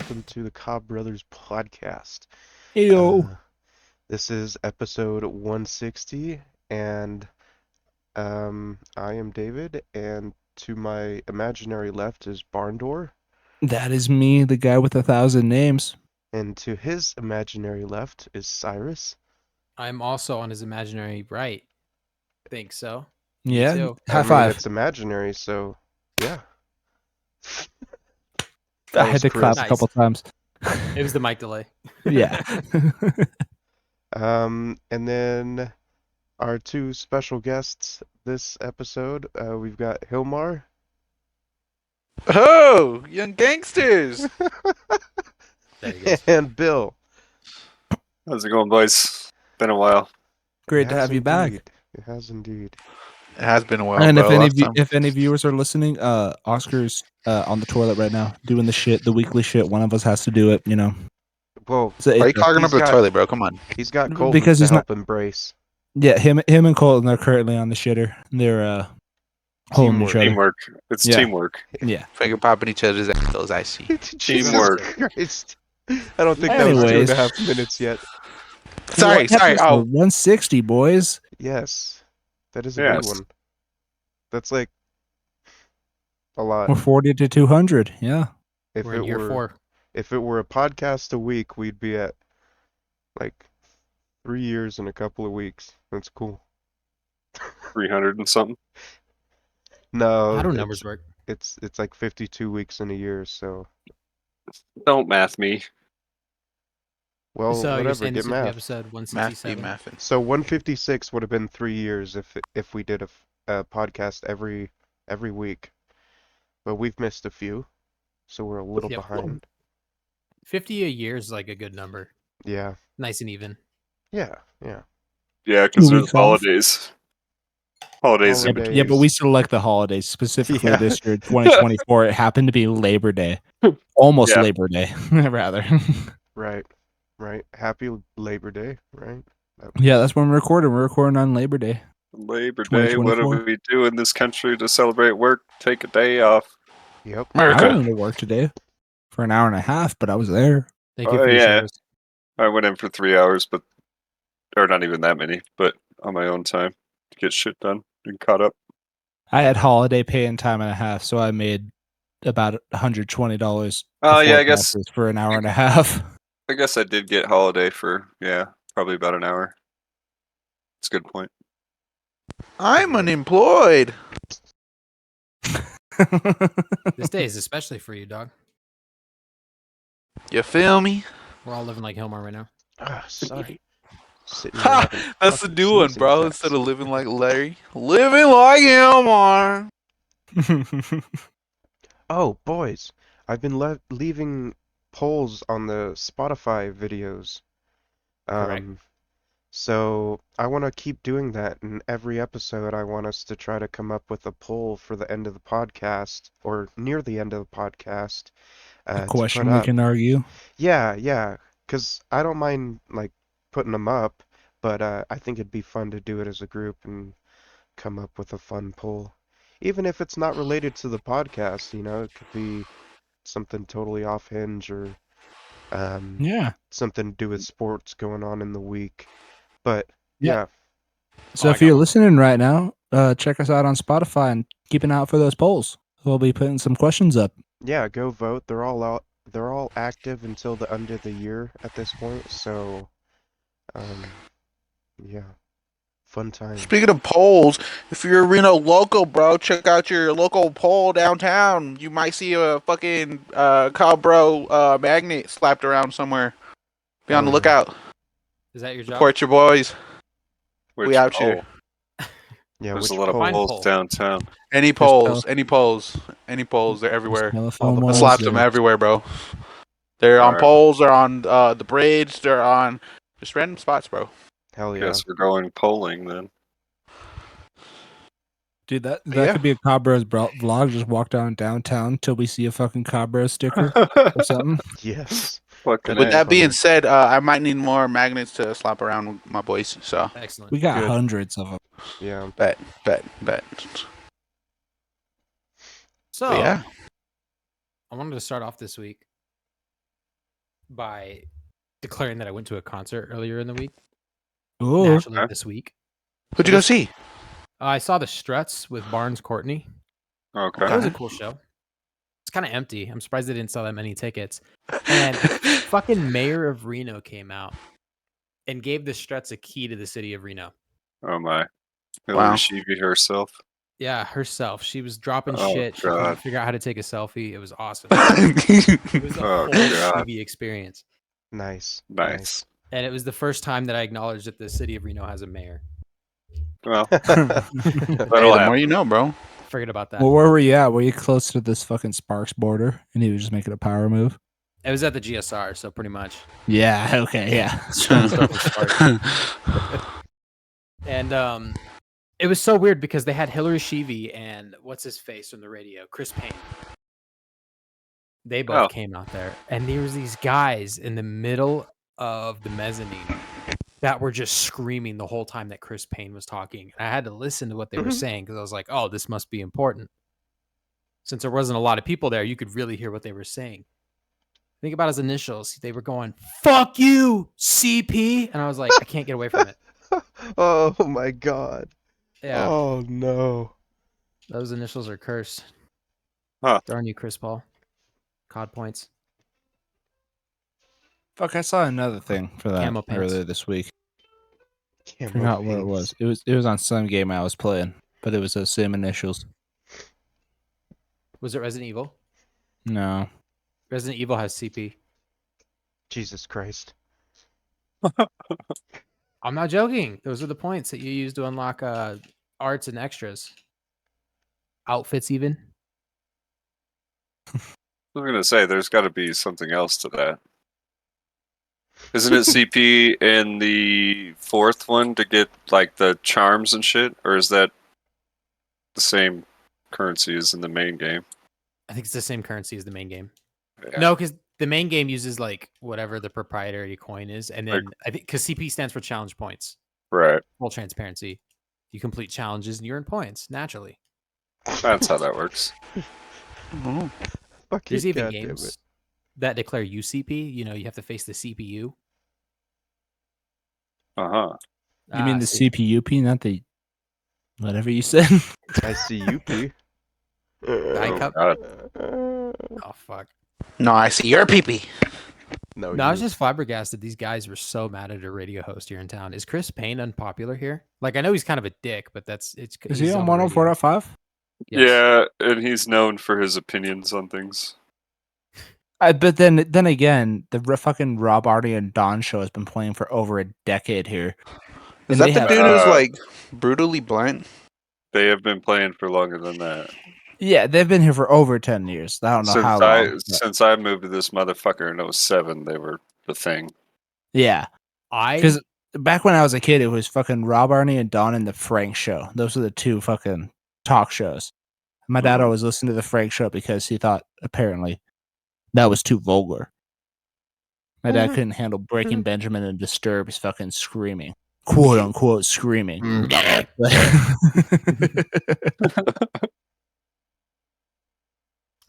welcome to the Cobb Brothers podcast. Ew. This is episode 160, and I am David, and to my imaginary left is Barndor, That is me, the guy with 1,000 names. and to his imaginary left is Cyrus. I'm also on his imaginary right. Think so. Yeah, too. high I mean, five. it's imaginary, so yeah. I That had was to clap Chris. a couple times. It was the mic delay. Yeah. And then our two special guests this episode, we've got Hilmar. Oh, young gangsters! There he goes. And Bill. How's it going, boys? Been a while. Great It to has have you back. indeed. It has indeed. It has been a while. And bro. if any viewers are listening, Oscar's on the toilet right now doing the weekly shit. One of us has to do it, you know. Well, So Why are you clogging he's up the got- toilet, bro? Come on. he's got Colton Because to he's help embrace. Yeah, him and Colton are currently on the shitter. They're holding each other. Teamwork. It's Yeah. teamwork. Yeah. Finger popping each other's assholes, I see. Jesus Teamwork. Christ. I don't think that was Anyways. 2.5 minutes yet. Sorry. Episode Oh, 160, boys. Yes. That is a Yes. good one. That's like a lot. We're 40 to 200. Yeah. If We're in it year were 4. if it were a podcast a week, we'd be at like 3 years and a couple of weeks. That's cool. 300 and something. No, How do it's- numbers work? It's like 52 weeks in a year, so Don't math me. well, so you're whatever, saying get this would be math. episode math be 167. mathing. So 156 would have been 3 years if we did a podcast every week. But we've missed a few, so we're a little Yep. behind. 50 a year is like a good number. Yeah. Nice and even. Yeah. Yeah, 2 because there's weeks off. holidays. Holidays in Holidays. Yeah, but we still like the holidays, specifically Yeah. this year, 2024. It happened to be Labor Day. Almost Yeah. Labor Day, rather. Right. Happy Labor Day, right? Yeah, that's when we're recording. We're recording on Labor Day. Labor Day. What do 2024. we do in this country to celebrate work? Take a day off. Yep. I America. went into work today for an hour and a half, but I was there. Thank you Oh, for your yeah. service. I went in for 3 hours, or not even that many, but on my own time to get shit done and caught up. I had holiday pay and time and a half, so I made about $120. Oh, yeah, before I guess taxes for an hour and a half. I did get holiday for, probably about an hour. That's a good point. I'm unemployed. This day is especially for you, dog. You feel me? We're all living like Hilmar right now. Sorry. Sitting here Ha! having That's the fucking new one, sneezing bro. attacks. Instead of living like Larry, living like Hilmar. Oh, boys, I've been leaving polls on the Spotify videos. Correct. So I want to keep doing that in every episode. I want us to try to come up with a poll for the end of the podcast or near the end of the podcast. A to question put we up. can argue. Yeah, because I don't mind like putting them up, but I think it'd be fun to do it as a group and come up with a fun poll. Even if it's not related to the podcast, it could be something totally off hinge or Yeah. something to do with sports going on in the week. But Yeah. yeah, So I if got you're one. listening right now, check us out on Spotify and keep an eye out for those polls. We'll be putting some questions up. go vote. They're all out. They're all active until the end of the year at this point. So, yeah, fun time. Speaking of polls, if you're a Reno local, bro, check out your local poll downtown. You might see a fucking Cobb Bro magnet slapped around somewhere. Be on the Oh, yeah. lookout. Is that your job? Support your boys. Which We out here. Yeah, There's which a lot of poll? Fine polls poll. downtown. Any polls, any polls, any polls. They're everywhere. Telephone the I walls, slapped them there. everywhere, bro. They're on Alright. poles. They're on the bridge. They're on just random spots, bro. Hell yeah. Guess we're going polling then. Dude, that Yeah. could be a Cobb Bros vlog. Just walk downtown till we see a fucking Cobb Bros sticker or something. Yes. Fucking With A. that being funny. said, I might need more magnets to slap around with my boys. So Excellent. We got Good. hundreds of them. Yeah. bet. So, But yeah, I wanted to start off this week by declaring that I went to a concert earlier in the week. Ooh. Naturally, Okay. this week. Who'd you go see? I saw the Struts with Barnes Courtney. Okay. It was a cool show. It's kind of empty. I'm surprised they didn't sell that many tickets. And fucking mayor of Reno came out and gave the Struts a key to the city of Reno. Oh my. Wow. Hillary Sheevy herself. Yeah, herself. She was dropping Oh, shit. She couldn't God. figure out how to take a selfie. It was awesome. It was a Oh, whole God. TV experience. Nice. Nice. And it was the first time that I acknowledged that the city of Reno has a mayor. Well, Hey, that'll the more you happen. know, bro. Forget about that. Well, where were you at? Were you close to this fucking Sparks border and he was just making a power move? It was at the GSR, so pretty much. Yeah, okay, yeah. Start with Sparks. And it was so weird because they had Hillary Sheevy and what's his face from the radio, Chris Payne. They both came out there, and there was these guys in the middle of the mezzanine that were just screaming the whole time that Chris Payne was talking. And I had to listen to what they were saying because I was like, "Oh, this must be important." Since there wasn't a lot of people there, you could really hear what they were saying. Think about his initials. They were going, "Fuck you, CP," and I was like, I can't get away from it. Oh my god. Yeah, Oh no. those initials are cursed. Huh. Darn you, Chris Paul. COD points. Fuck, I saw another thing for that Camo pants. earlier this week. I Camo forgot what it pants. was. It was on some game I was playing, but it was the same initials. Was it Resident Evil? No. Resident Evil has CP. Jesus Christ. I'm not joking. Those are the points that you use to unlock arts and extras. Outfits, even. I was gonna say there's got to be something else to that. Isn't it CP in the fourth one to get like the charms and shit, or is that the same currency as in the main game? I think it's the same currency as the main game. Yeah. No, because the main game uses like whatever the proprietary coin is, and then I think because CP stands for challenge points. Right. Full transparency. You complete challenges and you earn points naturally. That's how that works. Oh. Fuck There's you, even goddamn games it. that declare UCP. You know, you have to face the CPU. Uh-huh. You mean the see. CPUP, not the whatever you said? I see you, P. Die cup? God. Oh fuck. No, I see your pee-pee. No, No, I was you. just flabbergasted. These guys were so mad at a radio host here in town. Is Chris Payne unpopular here? Like, I know he's kind of a dick, but it's Is he's he on the radio. 104.5? Yes. Yeah, and he's known for his opinions on things. But then again, the fucking Rob Artie and Don show has been playing for over a decade here. Is And that they the have- dude who's like brutally blunt? They have been playing for longer than that. Yeah, they've been here for over 10 years. I don't know Since how long. but- since I moved to this motherfucker in 07, they were the thing. Yeah. I Because back when I was a kid, it was fucking Rob Arnie and Don and the Frank show. Those are the two fucking talk shows. My dad Mhm. always listened to the Frank show because he thought apparently that was too vulgar. My dad couldn't handle Breaking Benjamin and Disturbed's fucking screaming, quote unquote screaming.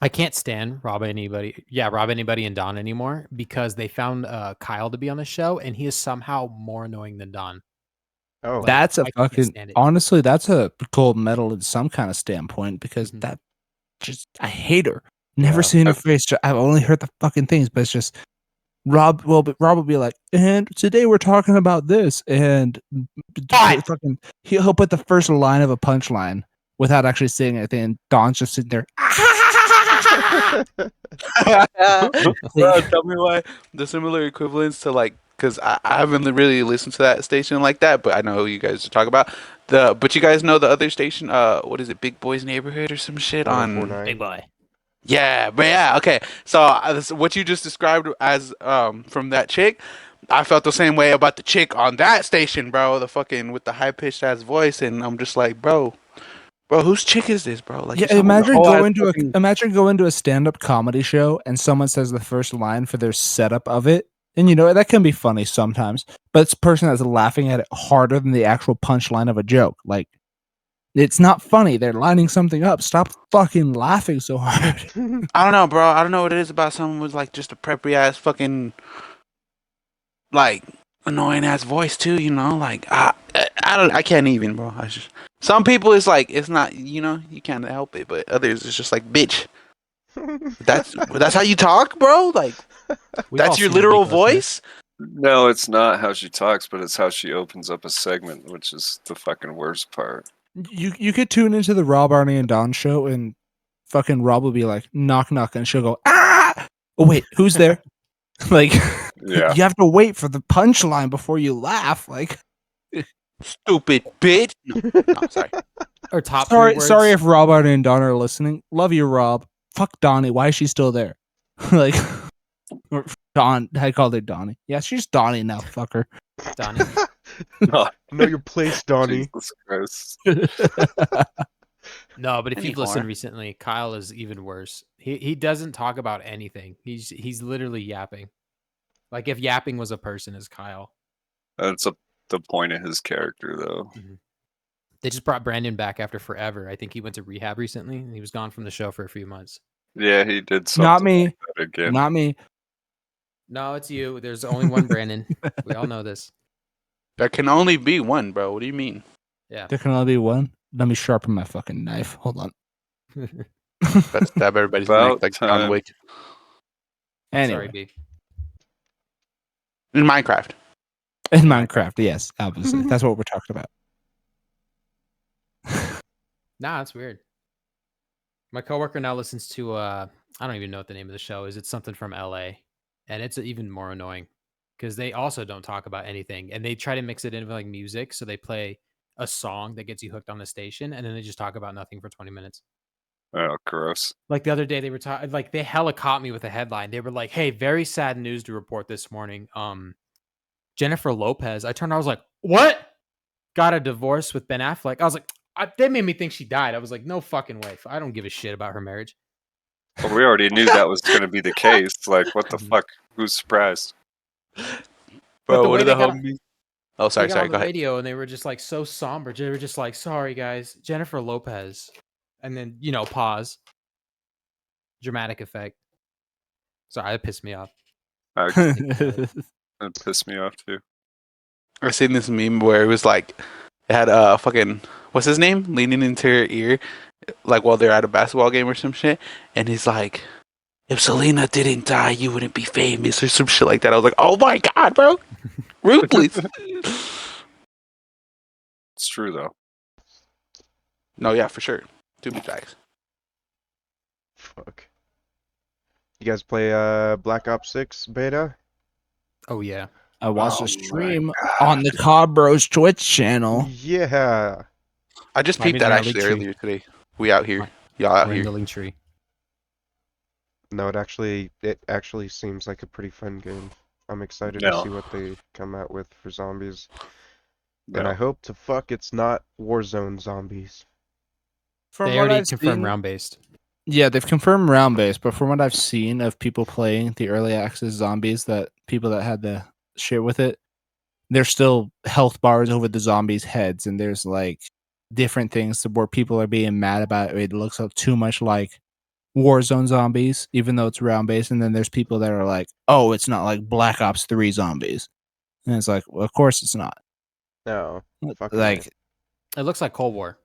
I can't stand Rob anybody and Don anymore because they found Kyle to be on the show and he is somehow more annoying than Don. Oh, Like, That's a I can't fucking stand it. honestly, that's a gold medal in some kind of standpoint because Mhm. that just I hate her. Never Yeah. seen her face. I've only heard the fucking things, but it's just Rob. Well, but Rob will be like, and today we're talking about this, and fucking he'll put the first line of a punchline without actually saying anything, and Don's just sitting there. Bro, tell me why the similar equivalents to like, because I haven't really listened to that station like that, but I know who you guys are talking about. But you guys know the other station, what is it, Big Boy's Neighborhood or some shit on? 1049. boy. Yeah, but yeah, okay. So what you just described as from that chick, I felt the same way about the chick on that station, bro. The fucking with the high pitched ass voice, and I'm just like, bro, whose chick is this, bro? Like, Yeah, you sound like a whole ass fucking- imagine going to a stand-up comedy show and someone says the first line for their setup of it, and you know that can be funny sometimes, but it's a person that's laughing at it harder than the actual punchline of a joke. Like, It's not funny. They're lining something up. Stop fucking laughing so hard. I don't know, bro. I don't know what it is about someone with like just a preppy ass fucking like annoying ass voice too. You know, like I can't even, bro. Some people it's like it's not, you can't help it, but others it's just like bitch. That's how you talk, bro. Like We've all that's your seen the literal Big Listener. voice. No, it's not how she talks, but it's how she opens up a segment, which is the fucking worst part. You could tune into the Rob, Arnie, and Don show, and fucking Rob will be like, knock, knock, and she'll go, ah! Oh, wait, who's there? Like, Yeah. you have to wait for the punchline before you laugh. Like, Stupid bitch. No, sorry. Or top three words. sorry if Rob, Arnie, and Don are listening. Love you, Rob. Fuck Donnie. Why is she still there? Like, or Don. I called her Donnie. Yeah, she's Donnie now, fucker. Donnie. No, Know your place, Donnie. Jesus Christ. No, but if you've listened Anymore. recently, Kyle is even worse. He doesn't talk about anything. He's literally yapping. Like if yapping was a person, is Kyle. That's the point of his character, though. They just brought Brandon back after forever. I think he went to rehab recently, and he was gone from the show for a few months. Yeah, he did something Not me. like that again. Not me. No, it's you. There's only one Brandon. We all know this. There can only be one, bro. What do you mean? Yeah. There can only be one. Let me sharpen my fucking knife. Hold on. Let's stab everybody's About neck like John time. Wick Anyway, Sorry, B. in Minecraft. in Minecraft, yes, obviously. That's what we're talking about. Nah, that's weird. My coworker now listens to I don't even know what the name of the show is. It's something from LA. And it's even more annoying because they also don't talk about anything. And they try to mix it in with like music. So they play a song that gets you hooked on the station, and then they just talk about nothing for 20 minutes. Oh, gross. Like the other day, they were talking, like they hella caught me with a headline. They were like, "Hey, very sad news to report this morning. Jennifer Lopez." I turned, I was like, "What? Got a divorce with Ben Affleck?" I was like, they made me think she died. I was like, "No fucking way. I don't give a shit about her marriage." Well, we already knew that was going to be the case. Like, what the fuck? Who's surprised? But Bro, the what way are the they got, homies? Oh, they sorry, got sorry. on Go the ahead. radio and they were just like so somber. They were just like, "Sorry guys, Jennifer Lopez," and then pause, dramatic effect. Sorry, that pissed me off. That pissed me off, too. I seen this meme where it was like, it had fucking, what's his name? Leaning into her ear, like while they're at a basketball game or some shit. And he's like, if Selena didn't die, you wouldn't be famous or some shit like that. I was like, oh my God, bro. Ruthless. It's true, though. No, yeah, for sure. To be facts. Fuck. You guys play Black Ops 6 beta? Oh yeah. I watched Oh a stream my on the Cobb Bros Twitch channel. Yeah. I just Slide me peeped the that link actually tree. earlier today. We out here. Y'all out We're in here. the link tree. No, it actually seems like a pretty fun game. I'm excited to No. see what they come out with for zombies. No. And I hope to fuck it's not Warzone zombies. From They what already I've confirmed seen, round based. yeah, they've confirmed round based, but from what I've seen of people playing the early access zombies, that people that had the shit with it, there's still health bars over the zombies' heads, and there's like different things where people are being mad about it. It looks too much like Warzone zombies, even though it's round based. And then there's people that are like, "Oh, it's not like Black Ops 3 zombies," and it's like, well, of course it's not. No. Fucking Like, It looks like Cold War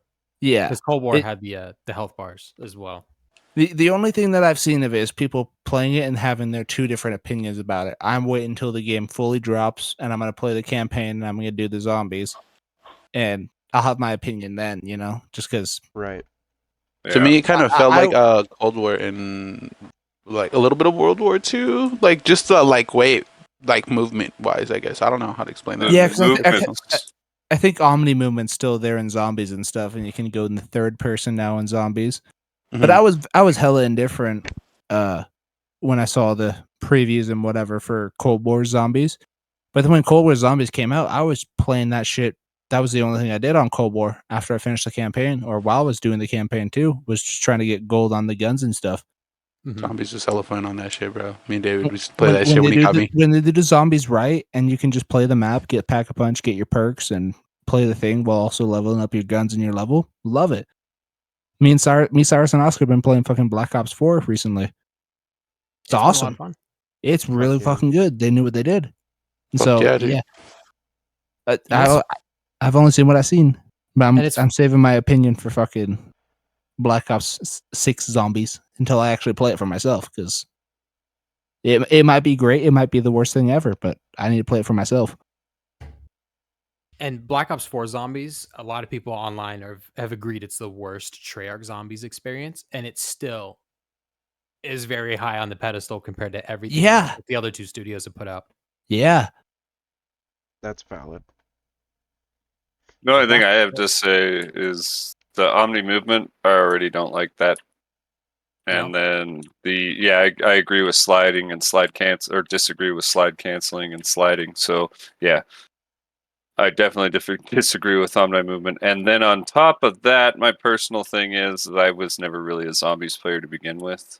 yeah, because Cold War It- had the health bars as well. the only thing that I've seen of it is people playing it and having their two different opinions about it. I'm waiting until the game fully drops, and I'm gonna play the campaign, and I'm gonna do the zombies, and I'll have my opinion then. Just because. right. To Yeah. me, it kind of I- felt I like Cold War and like a little bit of World War II. Like just the like movement wise, I guess. I don't know how to explain that. Yeah, 'cause movements. I think Omni Movement's still there in zombies and stuff, and you can go in the third person now in zombies. But Mhm. I was hella indifferent when I saw the previews and whatever for Cold War Zombies. But then when Cold War Zombies came out, I was playing that shit. That was the only thing I did on Cold War after I finished the campaign, or while I was doing the campaign too, was just trying to get gold on the guns and stuff. Mhm. Zombies was hella fun on that shit, bro. Me and David used to play that shit when they he do got me. when they do the zombies right, and you can just play the map, get pack a punch, get your perks, and play the thing while also leveling up your guns and your level. Love it. Cyrus, and Oscar have been playing fucking Black Ops 4 recently. It's It's been a lot awesome. of fun. It's really game. fucking good. They knew what they did. Fuck So yeah, dude. yeah, What's- I've only seen what I've seen, but And it's- I'm saving my opinion for fucking Black Ops 6 Zombies until I actually play it for myself, because it might be great, it might be the worst thing ever, but I need to play it for myself. And Black Ops 4 Zombies, a lot of people online have agreed it's the worst Treyarch Zombies experience, and it still is very high on the pedestal compared to everything Yeah. that the other two studios have put out. Yeah, That's valid. The only thing Back- I have to say is the Omni movement. I already don't like that. And then I agree with sliding and slide cancel, or disagree with slide canceling and sliding. So yeah, I definitely disagree with Omni movement. And then on top of that, my personal thing is that I was never really a zombies player to begin with.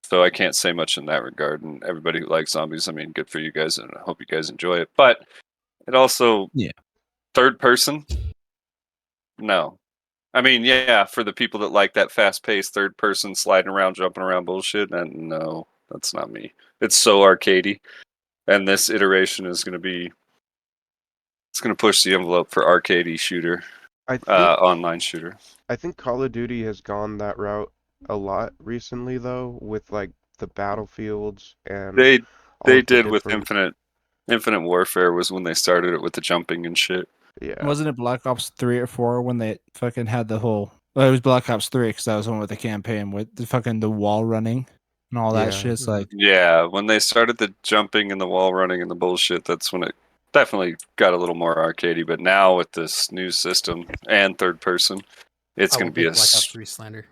So I can't say much in that regard. And everybody who likes zombies, I mean, good for you guys, and I hope you guys enjoy it. But it also, Yeah. third person, no. I mean, yeah, for the people that like that fast-paced third person sliding around, jumping around bullshit, and no, that's not me. It's so arcadey, and this iteration is going to be, it's going to push the envelope for arcadey shooter, I think online shooter. I think Call of Duty has gone that route a lot recently, though, with like the battlefields and They all of the did with different. Infinite Warfare was when they started it with the jumping and shit. Yeah, wasn't it Black Ops 3 or 4 when they fucking had the whole? Well, it was Black Ops 3 because that was the one with the campaign with the wall running and all that Yeah. shit. It's Mhm. like, Yeah, when they started the jumping and the wall running and the bullshit, that's when it definitely got a little more arcadey. But now with this new system and third person, it's I going will to be take Black Ops 3 slander.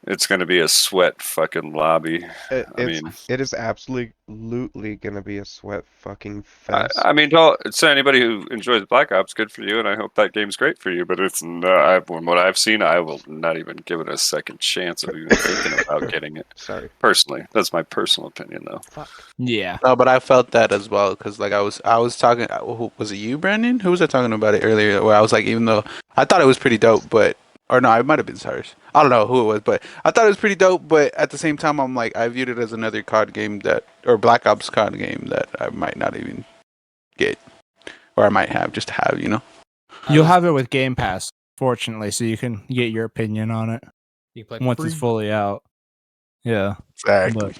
it's going to be a sweat fucking lobby. I It's mean, it is absolutely gonna be a sweat fucking fest. I mean, to anybody who enjoys Black Ops, good for you, and I hope that game's great for you. But it's not, from what I've seen, I will not even give it a second chance of even thinking about getting it. Sorry. Personally, that's my personal opinion, though. Fuck. yeah, No, but I felt that as well because like I was talking. Was it you, Brandon? Who was I talking about it earlier? Where I was like, even though I thought it was pretty dope, but or no, it might have been Cyrus. I don't know who it was, but I thought it was pretty dope. But at the same time, I'm like, I viewed it as another COD game that, or Black Ops COD game that I might not even get, or I might have just have, you know. you'll have it with Game Pass, fortunately, so you can get your opinion on it You play once it's fully out. Yeah, Exactly.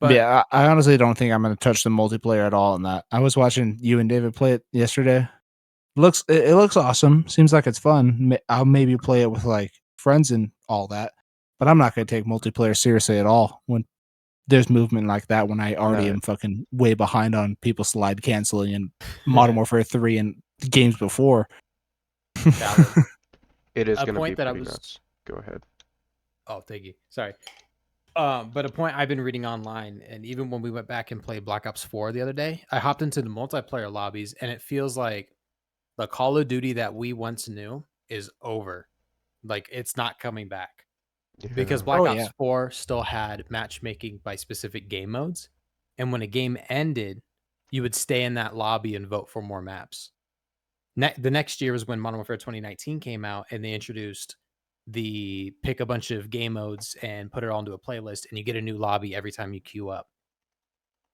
But yeah. I honestly don't think I'm going to touch the multiplayer at all in that. I was watching you and David play it yesterday. It looks awesome. Seems like it's fun. I'll maybe play it with like friends and all that, but I'm not going to take multiplayer seriously at all when there's movement like that. When I already No. am fucking way behind on people slide canceling and Modern Warfare 3 and games before. valid. It is A gonna be point that I pretty was- nuts. Go ahead. Oh, thank you. Sorry. But a point I've been reading online, and even when we went back and played Black Ops 4 the other day, I hopped into the multiplayer lobbies, and it feels like the Call of Duty that we once knew is over. Like it's not coming back. Because Yeah. Black Oh, Ops yeah. 4 still had matchmaking by specific game modes. And when a game ended, you would stay in that lobby and vote for more maps. The next year was when Modern Warfare 2019 came out, and they introduced the pick a bunch of game modes and put it all into a playlist, and you get a new lobby every time you queue up.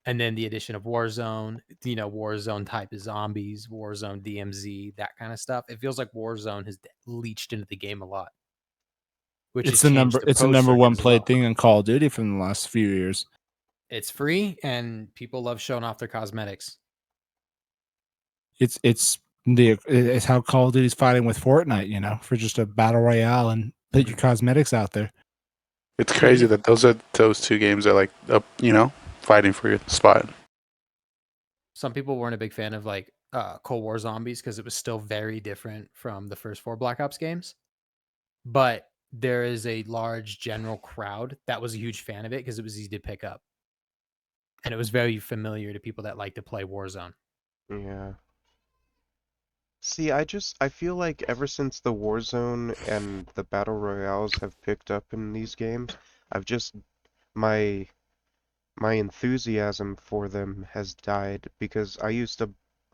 And then the addition of Warzone, Warzone type of zombies, Warzone DMZ, that kind of stuff. It feels like Warzone has leached into the game a lot. Which It's has the changed number. It's the pro number one circuit as played well. thing in Call of Duty from the last few years. It's free, and people love showing off their cosmetics. It's how Call of Duty's fighting with Fortnite, for just a battle royale and put your cosmetics out there. It's crazy that those two games are like up, fighting for your spot. Some people weren't a big fan of like Cold War Zombies because it was still very different from the first 4 Black Ops games. But there is a large general crowd that was a huge fan of it because it was easy to pick up. And it was very familiar to people that like to play Warzone. Yeah. See, I feel like ever since the Warzone and the Battle Royales have picked up in these games, I've just my enthusiasm for them has died because I used to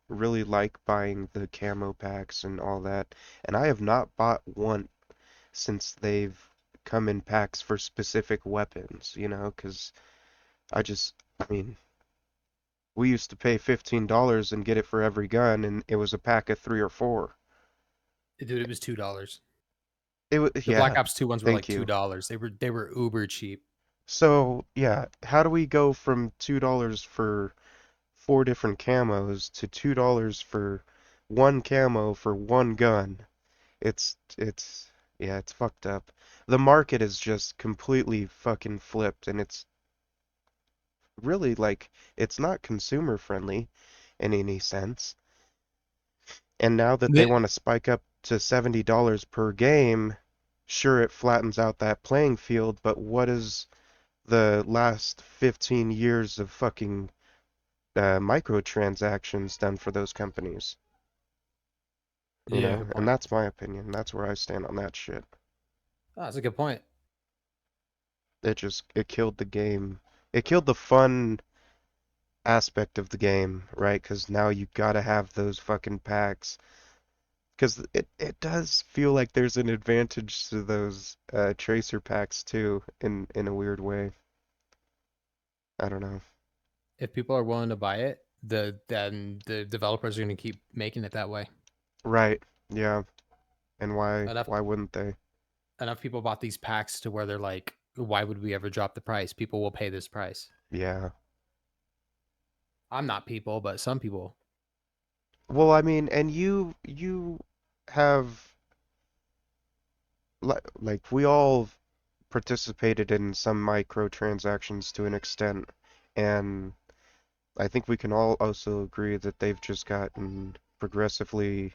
really like buying the camo packs and all that, and I have not bought one since they've come in packs for specific weapons, you know, 'cause I mean, we used to pay $15 and get it for every gun, and it was a pack of 3 or 4. Dude, it was $2. It was, The Black yeah, Ops 2 ones were thank like you. $2. They were uber cheap. So, yeah, how do we go from $2 for 4 different camos to $2 for one camo for one gun? It's yeah, it's fucked up. The market is just completely fucking flipped, and it's really like it's not consumer friendly in any sense. And now that they They, want to spike up to $70 per game, sure it flattens out that playing field, but what is the last 15 years of fucking microtransactions done for those companies? You Yeah, know, good and point. that's my opinion. That's where I stand on that shit. Oh, that's a good point. It killed the game. It killed the fun aspect of the game, right? Because now you gotta have those fucking packs. Because it does feel like there's an advantage to those tracer packs too, in a weird way. I don't know. If people are willing to buy it, then the developers are going to keep making it that way. Right. Yeah. And Enough why wouldn't they? enough people bought these packs to where they're like, why would we ever drop the price? People will pay this price. Yeah. I'm not people, but some people. Well, I mean, and you have like we all participated in some microtransactions to an extent, and I think we can all also agree that they've just gotten progressively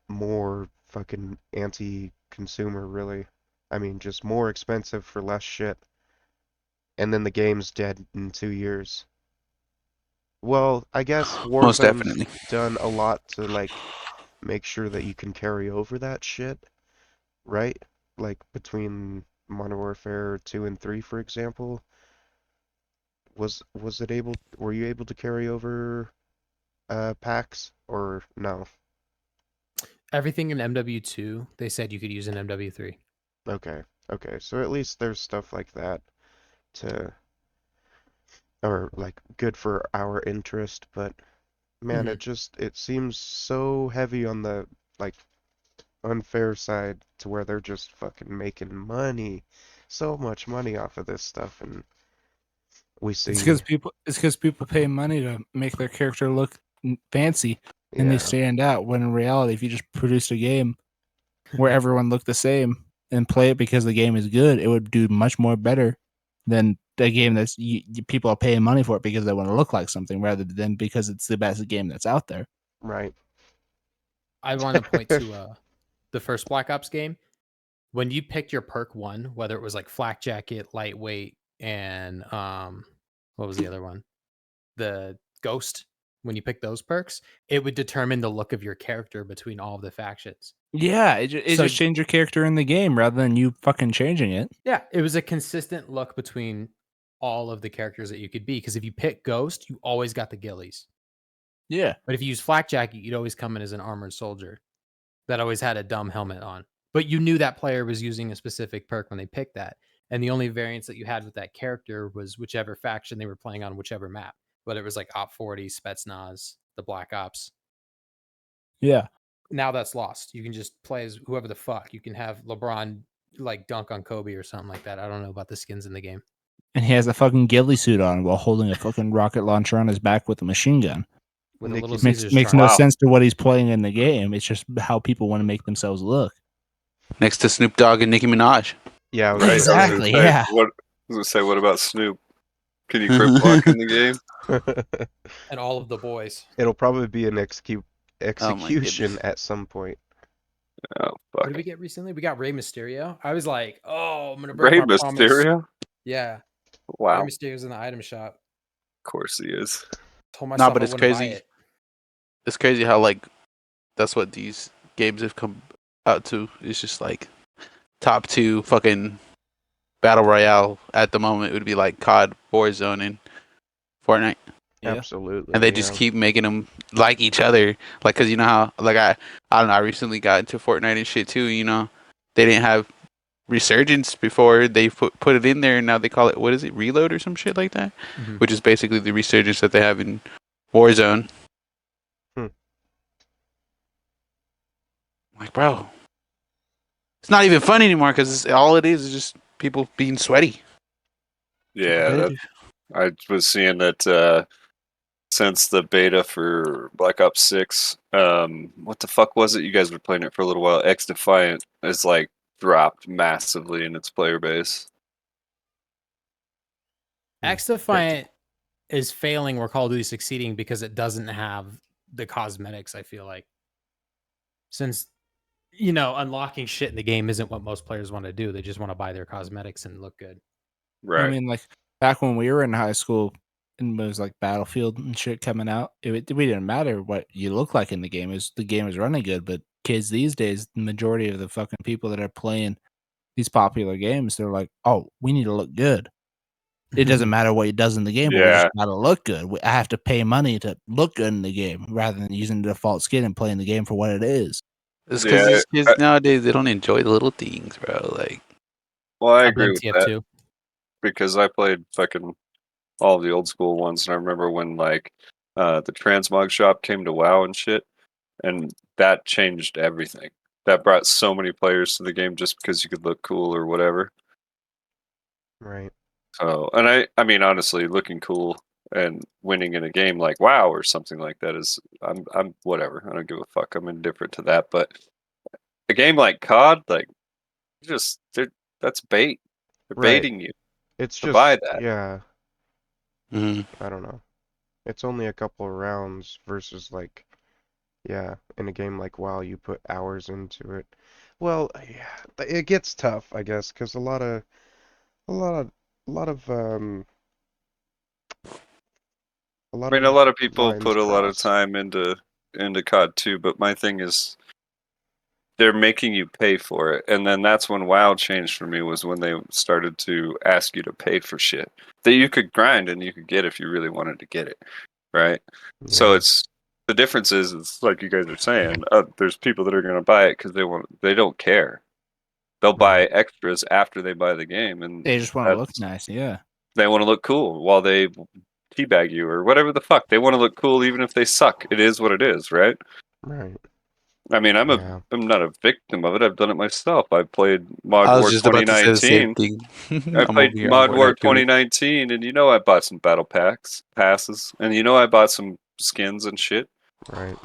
more fucking anti-consumer, really. I mean, just more expensive for less shit, and then the game's dead in 2 years. Well, I guess Most Warzone's definitely. done a lot to like make sure that you can carry over that shit, right? Like between Modern Warfare 2 and 3, for example. Were you able to carry over packs or no? Everything in MW2, they said you could use in MW3. Okay. Okay. So at least there's stuff like that to or like good for our interest, but man, Mm-hmm. it seems so heavy on the like unfair side to where they're just fucking making money, so much money off of this stuff, and we see, it's because people pay money to make their character look fancy and they yeah, stand out. When in reality, if you just produced a game where everyone looked the same and play it because the game is good, it would do much more better than a game that's people are paying money for it because they want to look like something rather than because it's the best game that's out there. right. I want to point to the first Black Ops game. When you picked your perk one, whether it was like flak jacket, lightweight, and what was the other one? The ghost. When you pick those perks, it would determine the look of your character between all of the factions. Yeah, it So just changed your character in the game rather than you fucking changing it. yeah, it was a consistent look between all of the characters that you could be. Because if you pick ghost, you always got the ghillies. Yeah. But if you use flak jacket, you'd always come in as an armored soldier that always had a dumb helmet on. But you knew that player was using a specific perk when they picked that. And the only variance that you had with that character was whichever faction they were playing on whichever map, whether it was like Op 40, Spetsnaz, the Black Ops. Yeah. Now that's lost. You can just play as whoever the fuck. You can have LeBron like dunk on Kobe or something like that. I don't know about the skins in the game. And he has a fucking ghillie suit on while holding a fucking rocket launcher on his back with a machine gun. With a Little Nikki, Makes Caesars makes no charm. Wow. sense to what he's playing in the game. It's just how people want to make themselves look. Next to Snoop Dogg and Nicki Minaj. yeah, I was Right. gonna say, Exactly, yeah. What? I was gonna say, what about Snoop? Can you crip walk in the game? And all of the boys. it'll probably be an Oh my execution goodness. at some point. Oh What fuck. did we get recently? We got Rey Mysterio. I was like, oh, I'm gonna break Rey my promise. Mysterio? Yeah, Wow. Rey Mysterio's in the item shop. Of course he is. Told Nah, myself but I it's wouldn't buy crazy. it. It's crazy how like that's what these games have come out to. It's just like top two fucking battle royale at the moment would be like COD, Warzone, and Fortnite. Yeah. Absolutely. and they just keep making them like each other. Like, cause you know how, like I don't know, I recently got into Fortnite and shit too. You know, they didn't have Resurgence before. They put it in there, and now they call it, what is it, Reload or some shit like that, Mhm. which is basically the Resurgence that they have in Warzone. Hmm. Like, bro, it's not even fun anymore because all it is just people being sweaty. Yeah, Competitive. I was seeing that since the beta for Black Ops 6, what the fuck was it? You guys were playing it for a little while. X Defiant is like dropped massively in its player base. X Defiant is failing where Call of Duty is succeeding because it doesn't have the cosmetics, I feel like. Since, unlocking shit in the game isn't what most players want to do. They just want to buy their cosmetics and look good. I Right. mean, like back when we were in high school and it was like Battlefield and shit coming out, we didn't matter what you look like in the game. The game was running good. But kids these days, the majority of the fucking people that are playing these popular games, they're like, oh, we need to look good. It doesn't matter what it does in the game, but we just Yeah. gotta look good. I have to pay money to look good in the game rather than using the default skin and playing the game for what it is. It's because Yeah. these kids nowadays, they don't enjoy the little things, bro. Like, Well, I I agree blame with that TF2. because I played fucking all the old school ones, and I remember when like the transmog shop came to WoW and shit, and that changed everything. That brought so many players to the game just because you could look cool or whatever. Right. So, and I mean, honestly, looking cool and winning in a game like WoW or something like that is, I'm whatever. I don't give a fuck. I'm indifferent to that. But a game like COD, like, that's bait. They're Right. baiting you It's to buy just, that. yeah, mhm. I don't know. It's only a couple of rounds versus like, yeah, in a game like WoW, you put hours into it. Well, yeah, it gets tough, I guess, because a lot of, a lot of, a I lot mean, a of lot of people lines put a lot of cross. time into COD too, but my thing is they're making you pay for it, and then that's when WoW changed for me was when they started to ask you to pay for shit that you could grind and you could get if you really wanted to get it, right? So Yeah, it's the difference is it's like you guys are saying. There's people that are going to buy it because they don't care. They'll buy right. extras after they buy the game, and They just want to look that's nice. Yeah. they want to look cool while they teabag you or whatever the fuck. They want to look cool even if they suck. It is what it is, right? Right. I mean, Yeah. I'm not a victim of it. I've done it myself. I played Mod I was War just about to say the same 2019. thing. I I'm over played here on Mod War Fortnite too. 2019, and I bought some battle passes, and I bought some skins and shit. Right.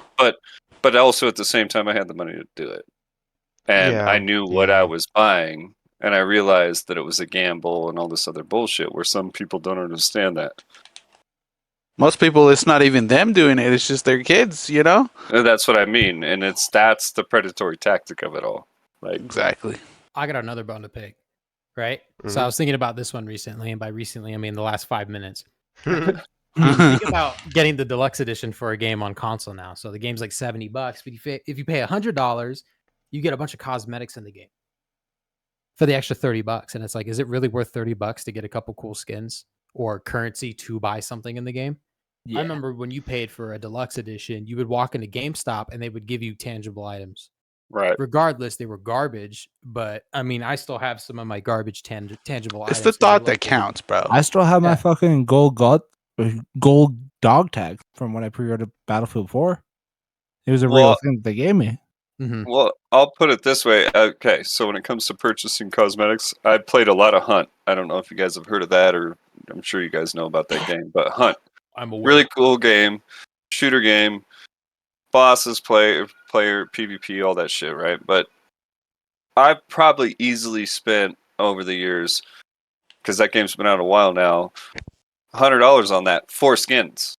But also at the same time, I had the money to do it, and I Yeah. knew what I Yeah. was buying, and I realized that it was a gamble and all this other bullshit. Where some people don't understand that. Most people, it's not even them doing it; it's just their kids, you know. And that's what I mean, and that's the predatory tactic of it all. Like, Exactly. I got another bone to pick, right? So I Mm-hmm. was thinking about this one recently, and by recently I mean the last 5 minutes. Mhm. Think about getting the deluxe edition for a game on console now. So the game's like $70, but if you pay $100, you get a bunch of cosmetics in the game for the extra $30. And it's like, is it really worth $30 to get a couple cool skins or currency to buy something in the game? I Yeah. remember when you paid for a deluxe edition, you would walk into GameStop and they would give you tangible items. right. Regardless, they were garbage, but I mean, I still have some of my garbage tangible It's the items because they thought look that good. counts, bro. I still have my Yeah. fucking gold dog tag from when I pre-ordered Battlefield 4. It was a real Well, thing that they gave me. Mhm. Well, I'll put it this way. Okay, so when it comes to purchasing cosmetics, I played a lot of Hunt. I don't know if you guys have heard of that, or I'm sure you guys know about that game. But Hunt, I'm aware. really cool game, shooter game, bosses, player PvP, all that shit, right? But I've probably easily spent over the years, because that game's been out a while now, $100 on that, 4 skins.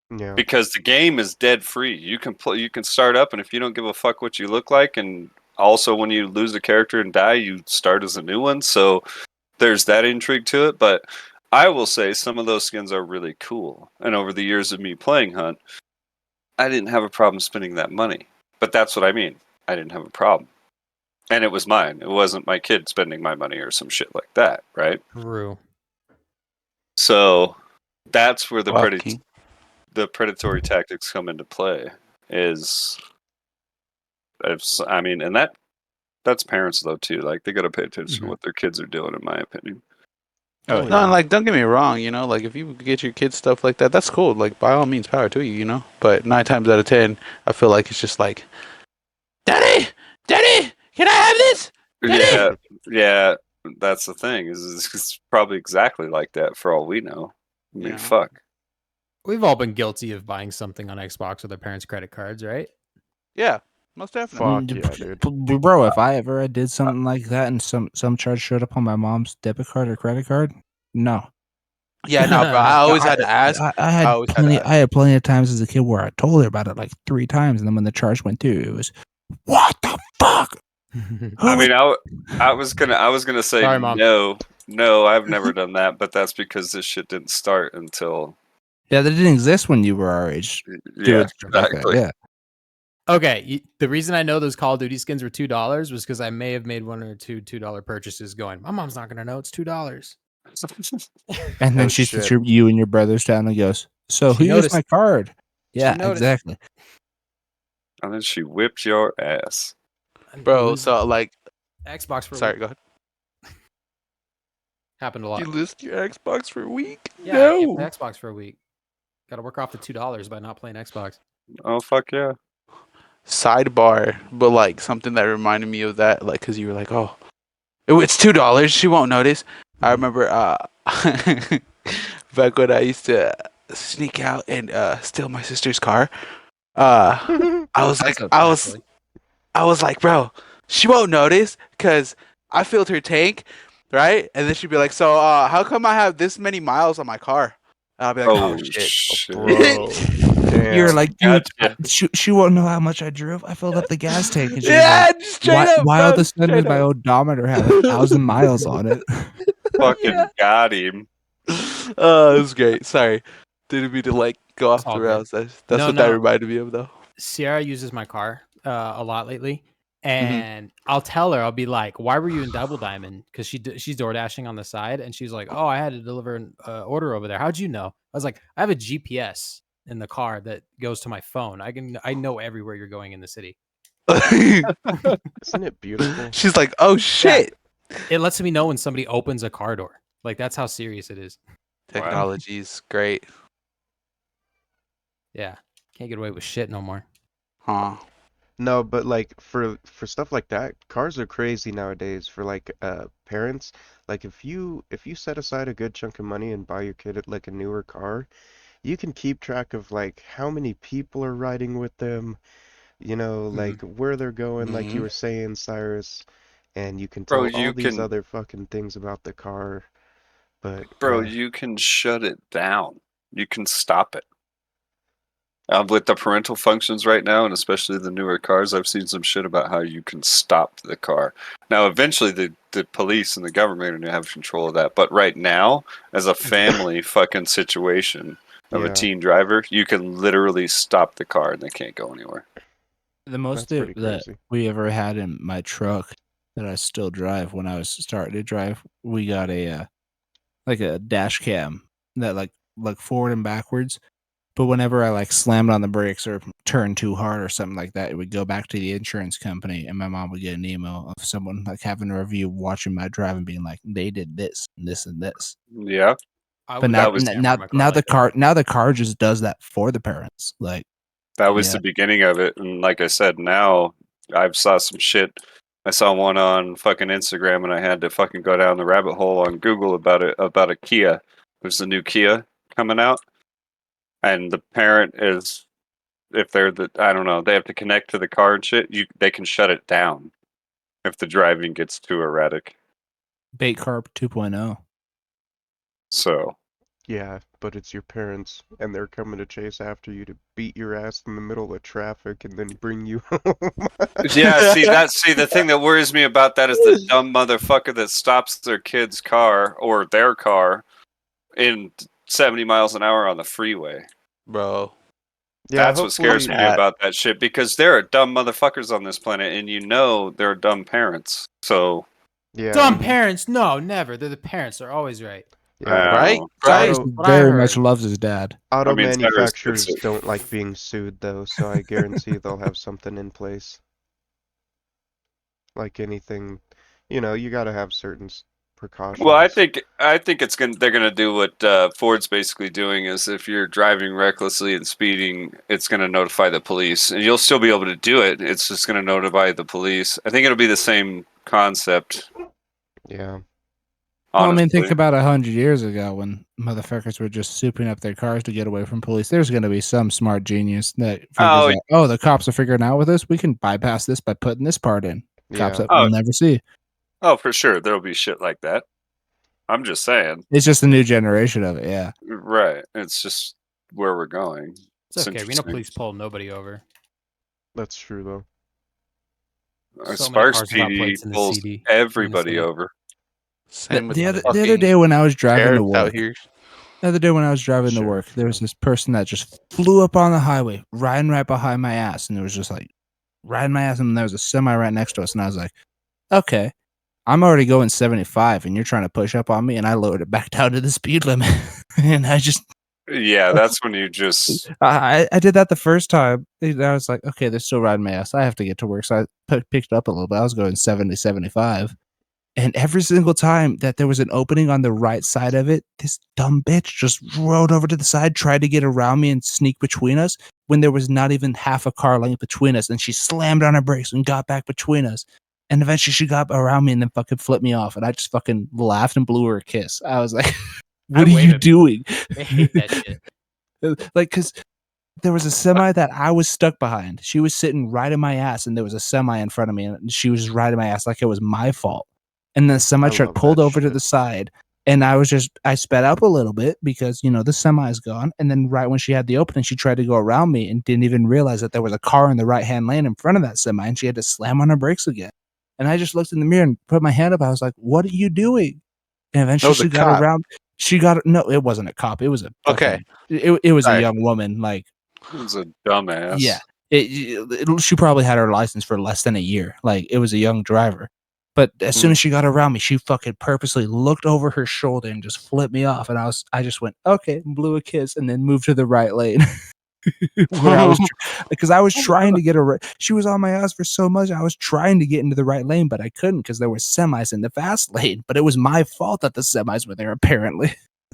Yeah. Because the game is dead free. You can play, you can start up, and if you don't give a fuck what you look like, and also when you lose a character and die, you start as a new one. So there's that intrigue to it. But I will say some of those skins are really cool. And over the years of me playing Hunt, I didn't have a problem spending that money. But that's what I mean. I didn't have a problem, and it was mine. It wasn't my kid spending my money or some shit like that, right? True. So that's where the Fucking. the predatory tactics come into play is, and that's parents though too. Like they gotta pay attention to what their kids are doing, in my opinion. Oh, No, and like, don't get me wrong, like if you get your kids stuff like that, that's cool. Like, by all means, power to you, But 9 times out of 10, I feel like it's just like, Daddy, Daddy, can I have this? Yeah, yeah. That's the thing. Is it's probably exactly like that for all we know. I mean, Yeah. fuck. We've all been guilty of buying something on Xbox with our parents' credit cards, right? Yeah, most definitely. Fuck yeah, dude. Bro, if I ever did something like that and some charge showed up on my mom's debit card or credit card, no. Yeah, no, bro. I always had to ask. I I always had to ask. I had plenty of times as a kid where I told her about it like 3 times, and then when the charge went through, it was, what the fuck? I mean, I was gonna say Sorry, Mom. no, I've never done that, but that's because this shit didn't start until Yeah, that didn't exist when you were our age. yeah, Dude, exactly. yeah. Okay, the reason I know those Call of Duty skins were $2 was because I may have made one or two $2 purchases. Going, my mom's not gonna know it's $2. And then Oh, she shit. sits you and your brothers down and goes, so She who used my noticed. card? Yeah, noticed. exactly. And then she whipped your ass. Bro, so like, Xbox for a sorry, week. go ahead. Happened a lot. You list your Xbox for a week? Yeah, I can't play Xbox for a week. Got to work off the $2 by not playing Xbox. Oh fuck yeah. Sidebar, but like something that reminded me of that, like, cause you were like, oh, it's $2. She won't notice. I remember, back when I used to sneak out and steal my sister's car. I was like, I was like, bro, she won't notice, cause I filled her tank, right? And then she'd be like, so, how come I have this many miles on my car? And I'll be like, oh shit. Bro. Damn. You're like, dude, Gotcha. she won't know how much I drove. I filled up the gas tank. And she's Yeah, like, just straight up, why bro. all of a sudden does straight my up. odometer have 1,000 miles on it? Fucking got him. Oh, it was great. Sorry. Didn't mean to like go off all the good. rails. That's No, what that no. reminded me of, though. Sierra uses my car a lot lately, Mm-hmm. and I'll tell her, I'll be like, "Why were you in Double Diamond?" Because she's door dashing on the side, and she's like, "Oh, I had to deliver an order over there. How'd you know?" I was like, "I have a GPS in the car that goes to my phone. I know everywhere you're going in the city. Isn't it beautiful? She's like, oh shit. It lets me know when somebody opens a car door. Like that's how serious it is. Technology's great. Yeah, can't get away with shit no more. Huh. No, but like for stuff like that, cars are crazy nowadays for like parents. Like if you set aside a good chunk of money and buy your kid like a newer car, you can keep track of like how many people are riding with them, like where they're going, like you were saying, Cyrus, and you can Bro, tell all you these can other fucking things about the car. But Bro, you can shut it down. You can stop it. With the parental functions right now, and especially the newer cars, I've seen some shit about how you can stop the car. Now, eventually, the police and the government are going to have control of that. But right now, as a family fucking situation of a yeah, teen driver, you can literally stop the car and they can't go anywhere. The most that's pretty that crazy. we ever had in my truck that I still drive when I was starting to drive, we got a like a dash cam that like forward and backwards. But whenever I like slammed on the brakes or turned too hard or something like that, it would go back to the insurance company, and my mom would get an email of someone like having a review watching my drive and being like, they did this and this and this. Yeah. But now the car just does that for the parents. Like that was the beginning of it. And like I said, now I've saw some shit. I saw one on fucking Instagram and I had to fucking go down the rabbit hole on Google about a Kia. There's a new Kia coming out. And the parent is, if they're I don't know, they have to connect to the car and shit. They can shut it down if the driving gets too erratic. Bait Carp 2.0. So Yeah, but it's your parents, and they're coming to chase after you to beat your ass in the middle of traffic and then bring you home. yeah, see the thing that worries me about that is the dumb motherfucker that stops their kid's car or their car in 70 miles an hour on the freeway. Bro. Yeah, That's what scares me about that shit, because there are dumb motherfuckers on this planet, and there are dumb parents. So yeah, Dumb parents? No, never. They're the parents. They're always right. Yeah. Right? Right? Cyrus Auto What I very heard. much loves his dad. auto Cyrus gets manufacturers it. don't like being sued though, so I guarantee they'll have something in place. Like anything, you got to have certain Well, I precautions. think they're gonna do what Ford's basically doing is if you're driving recklessly and speeding, it's gonna notify the police, and you'll still be able to do it. It's just gonna notify the police. I think it'll be the same concept. Yeah. Well, I mean, think Honestly, about 100 years ago when motherfuckers were just souping up their cars to get away from police. There's going to be some smart genius that figures oh, out, oh, the cops are figuring out with this. We can bypass this by putting this part in. Cops Yeah. that we'll oh, never see. oh, for sure, there'll be shit like that. I'm just saying, It's just a new generation of it. Yeah. right? It's just where we're going. It's okay. Reno interesting. police pull nobody over. That's true though. So many Sparks cars without PD plates in the pulls CD. everybody over. Same with The other fucking day when I was driving to sheriffs out work, here. the other day when I was driving to work, Sheriff, there was yeah. this person that just flew up on the highway, riding right behind my ass, and it was just like riding my ass, and there was a semi right next to us, and I was like, okay, I'm already going 75, and you're trying to push up on me, and I lowered it back down to the speed limit, and I just Yeah, that's when you just I did that the first time. And I was like, okay, they're still riding my ass. I have to get to work, so I picked it up a little bit. I was going 70, 75. And every single time that there was an opening on the right side of it, this dumb bitch just rode over to the side, tried to get around me and sneak between us when there was not even half a car length between us. And she slammed on her brakes and got back between us. And eventually she got around me and then fucking flipped me off. And I just fucking laughed and blew her a kiss. I was like, what I are you waited. doing? They hate that shit. Like, because there was a semi that I was stuck behind. She was sitting right in my ass, and there was a semi in front of me, and she was just riding my ass like it was my fault. And the semi I truck love pulled that over to shit. the side, and I sped up a little bit because the semi is gone. And then right when she had the opening, she tried to go around me and didn't even realize that there was a car in the right hand lane in front of that semi, and she had to slam on her brakes again. And I just looked in the mirror and put my hand up. I was like, "What are you doing?" And eventually Oh, the she got cop. around. No, it wasn't a cop. It was a Okay. fucking. It was a Sorry. young woman, like. was a dumbass. Yeah, she probably had her license for less than a year. Like, it was a young driver. But as soon as she got around me, she fucking purposely looked over her shoulder and just flipped me off. And I just went, okay, and blew a kiss, and then moved to the right lane. Where I was, because I was trying to get her. She was on my ass for so much. I was trying to get into the right lane, but I couldn't because there were semis in the fast lane. But it was my fault that the semis were there, apparently.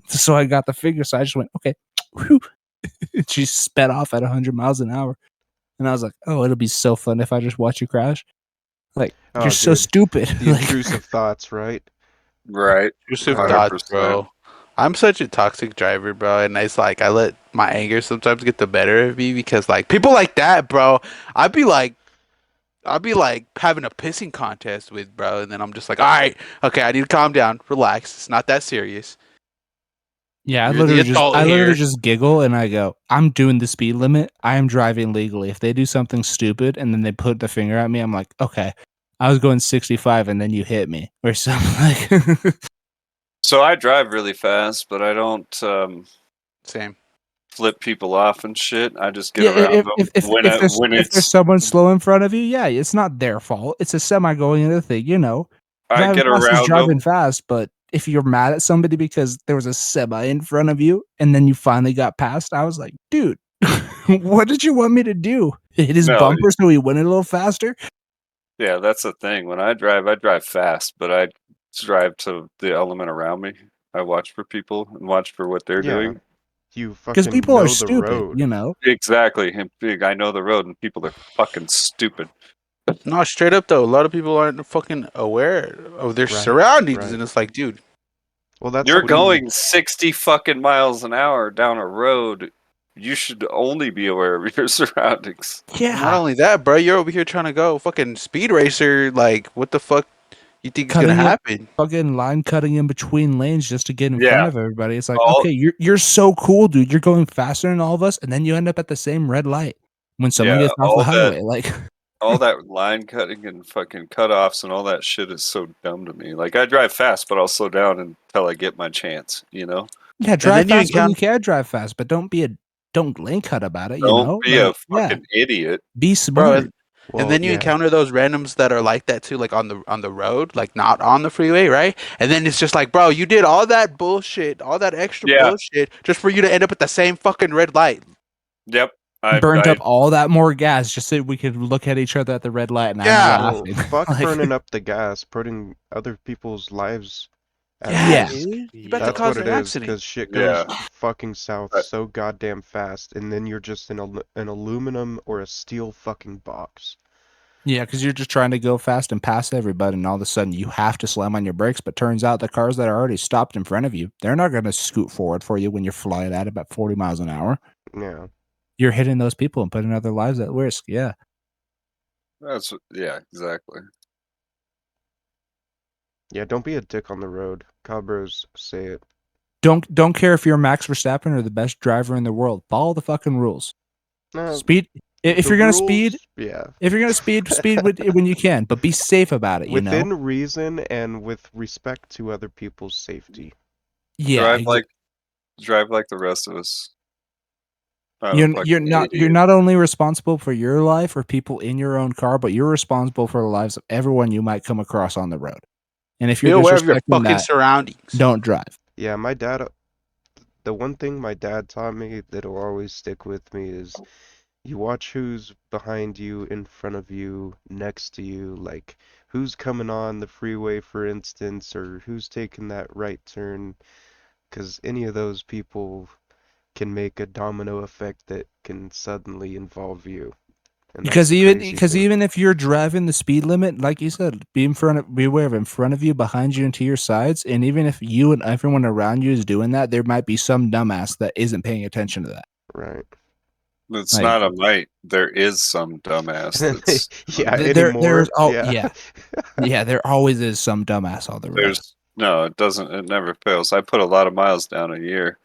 So I got the figure. So I just went, okay. Whew. She sped off at 100 miles an hour. And I was like, oh, it'll be so fun if I just watch you crash. Like, Oh, you're so dude. stupid. The Like, intrusive thoughts, right? Right. Intrusive Right. thoughts, 100%. bro. I'm such a toxic driver, bro, and it's like I let my anger sometimes get the better of me because like people like that, bro. I'd be like having a pissing contest with, bro, and then I'm just like, all right, okay, I need to calm down, relax. It's not that serious. yeah, You're the adult I literally here. just giggle and I go, I'm doing the speed limit. I am driving legally. If they do something stupid and then they put the finger at me, I'm like, okay, I was going 65 and then you hit me or something. Like, So I drive really fast, but I don't Same. flip people off and shit. I just get yeah, around them when if there's it's. someone slow in front of you, yeah, it's not their fault. It's a semi going into the thing, I Driving get fast is around driving them. fast, but if you're mad at somebody because there was a semi in front of you and then you finally got past, I was like, dude, what did you want me to do? Hit his No, bumper so he went a little faster? yeah, that's the thing. When I drive fast, but I drive to the element around me. I watch for people and watch for what they're Yeah. doing. You Because fucking people are know the stupid, road. Exactly. And I know the road, and people are fucking stupid. No, straight up though, a lot of people aren't fucking aware of their Right, surroundings, right. and it's like, dude, Well, that's You're what do you going 60 fucking miles an hour down a road. You should only be aware of your surroundings. Not Yeah. only that, bro, you're over here trying to go fucking speed racer. Like, what the fuck you think is gonna Cutting it, happen? fucking line cutting in between lanes just to get in front Yeah. of everybody. It's like, All, okay, you're so cool, dude. You're going faster than all of us, and then you end up at the same red light when someone yeah, gets off the highway. Like, all that line cutting and fucking cutoffs and all that shit is so dumb to me. Like I drive fast, but I'll slow down until I get my chance. yeah, And drive then you fast when you encounter, can drive fast, but don't lane cut about it. Don't be a Like, yeah, fucking idiot. be bro. smart. And Well, then you yeah. encounter those randoms that are like that too, like on the road, like not on the freeway, right? And then it's just like, bro, you did all that bullshit, all that extra Yeah. bullshit, just for you to end up at the same fucking red light. Yep. Burnt up all that more gas just so we could look at each other at the red light, and I'm Yeah. Well, laughing. fuck Like, burning up the gas, putting other people's lives at Yeah, Yeah. risk. dude. You about to Yep. That's what cause it an is, accident. because shit Yeah. goes fucking south But so goddamn fast, and then you're just in an aluminum or a steel fucking box. yeah, because you're just trying to go fast and pass everybody, and all of a sudden you have to slam on your brakes. But turns out the cars that are already stopped in front of you, they're not going to scoot forward for you when you're flying at about 40 miles an hour. Yeah. You're hitting those people and putting other lives at risk. Yeah. yeah, exactly. Yeah, don't be a dick on the road. Cobb Bros say it. Don't care if you're Max Verstappen or the best driver in the world. Follow the fucking rules. Speed. If The you're gonna rules, speed, yeah. if you're gonna speed when you can, but be safe about it. You know. Within reason and with respect to other people's safety. Yeah. Drive like the rest of us. You're Fucking not idiot. only responsible for your life or people in your own car, but you're responsible for the lives of everyone you might come across on the road. And if Be you're aware of your disrespecting fucking that, surroundings. don't drive. Yeah, my dad, the one thing my dad taught me that'll always stick with me is you watch who's behind you, in front of you, next to you, like who's coming on the freeway, for instance, or who's taking that right turn, because any of those people can make a domino effect that can suddenly involve you. And that's the crazy thing. Even if you're driving the speed limit, like you said, be aware of in front of you, behind you, and to your sides. And even if you and everyone around you is doing that, there might be some dumbass that isn't paying attention to that. Right. It's Like, not a might. There is some dumbass that's Yeah, there's anymore. yeah, there always is some dumbass on the road. No, it doesn't. It never fails. I put a lot of miles down a year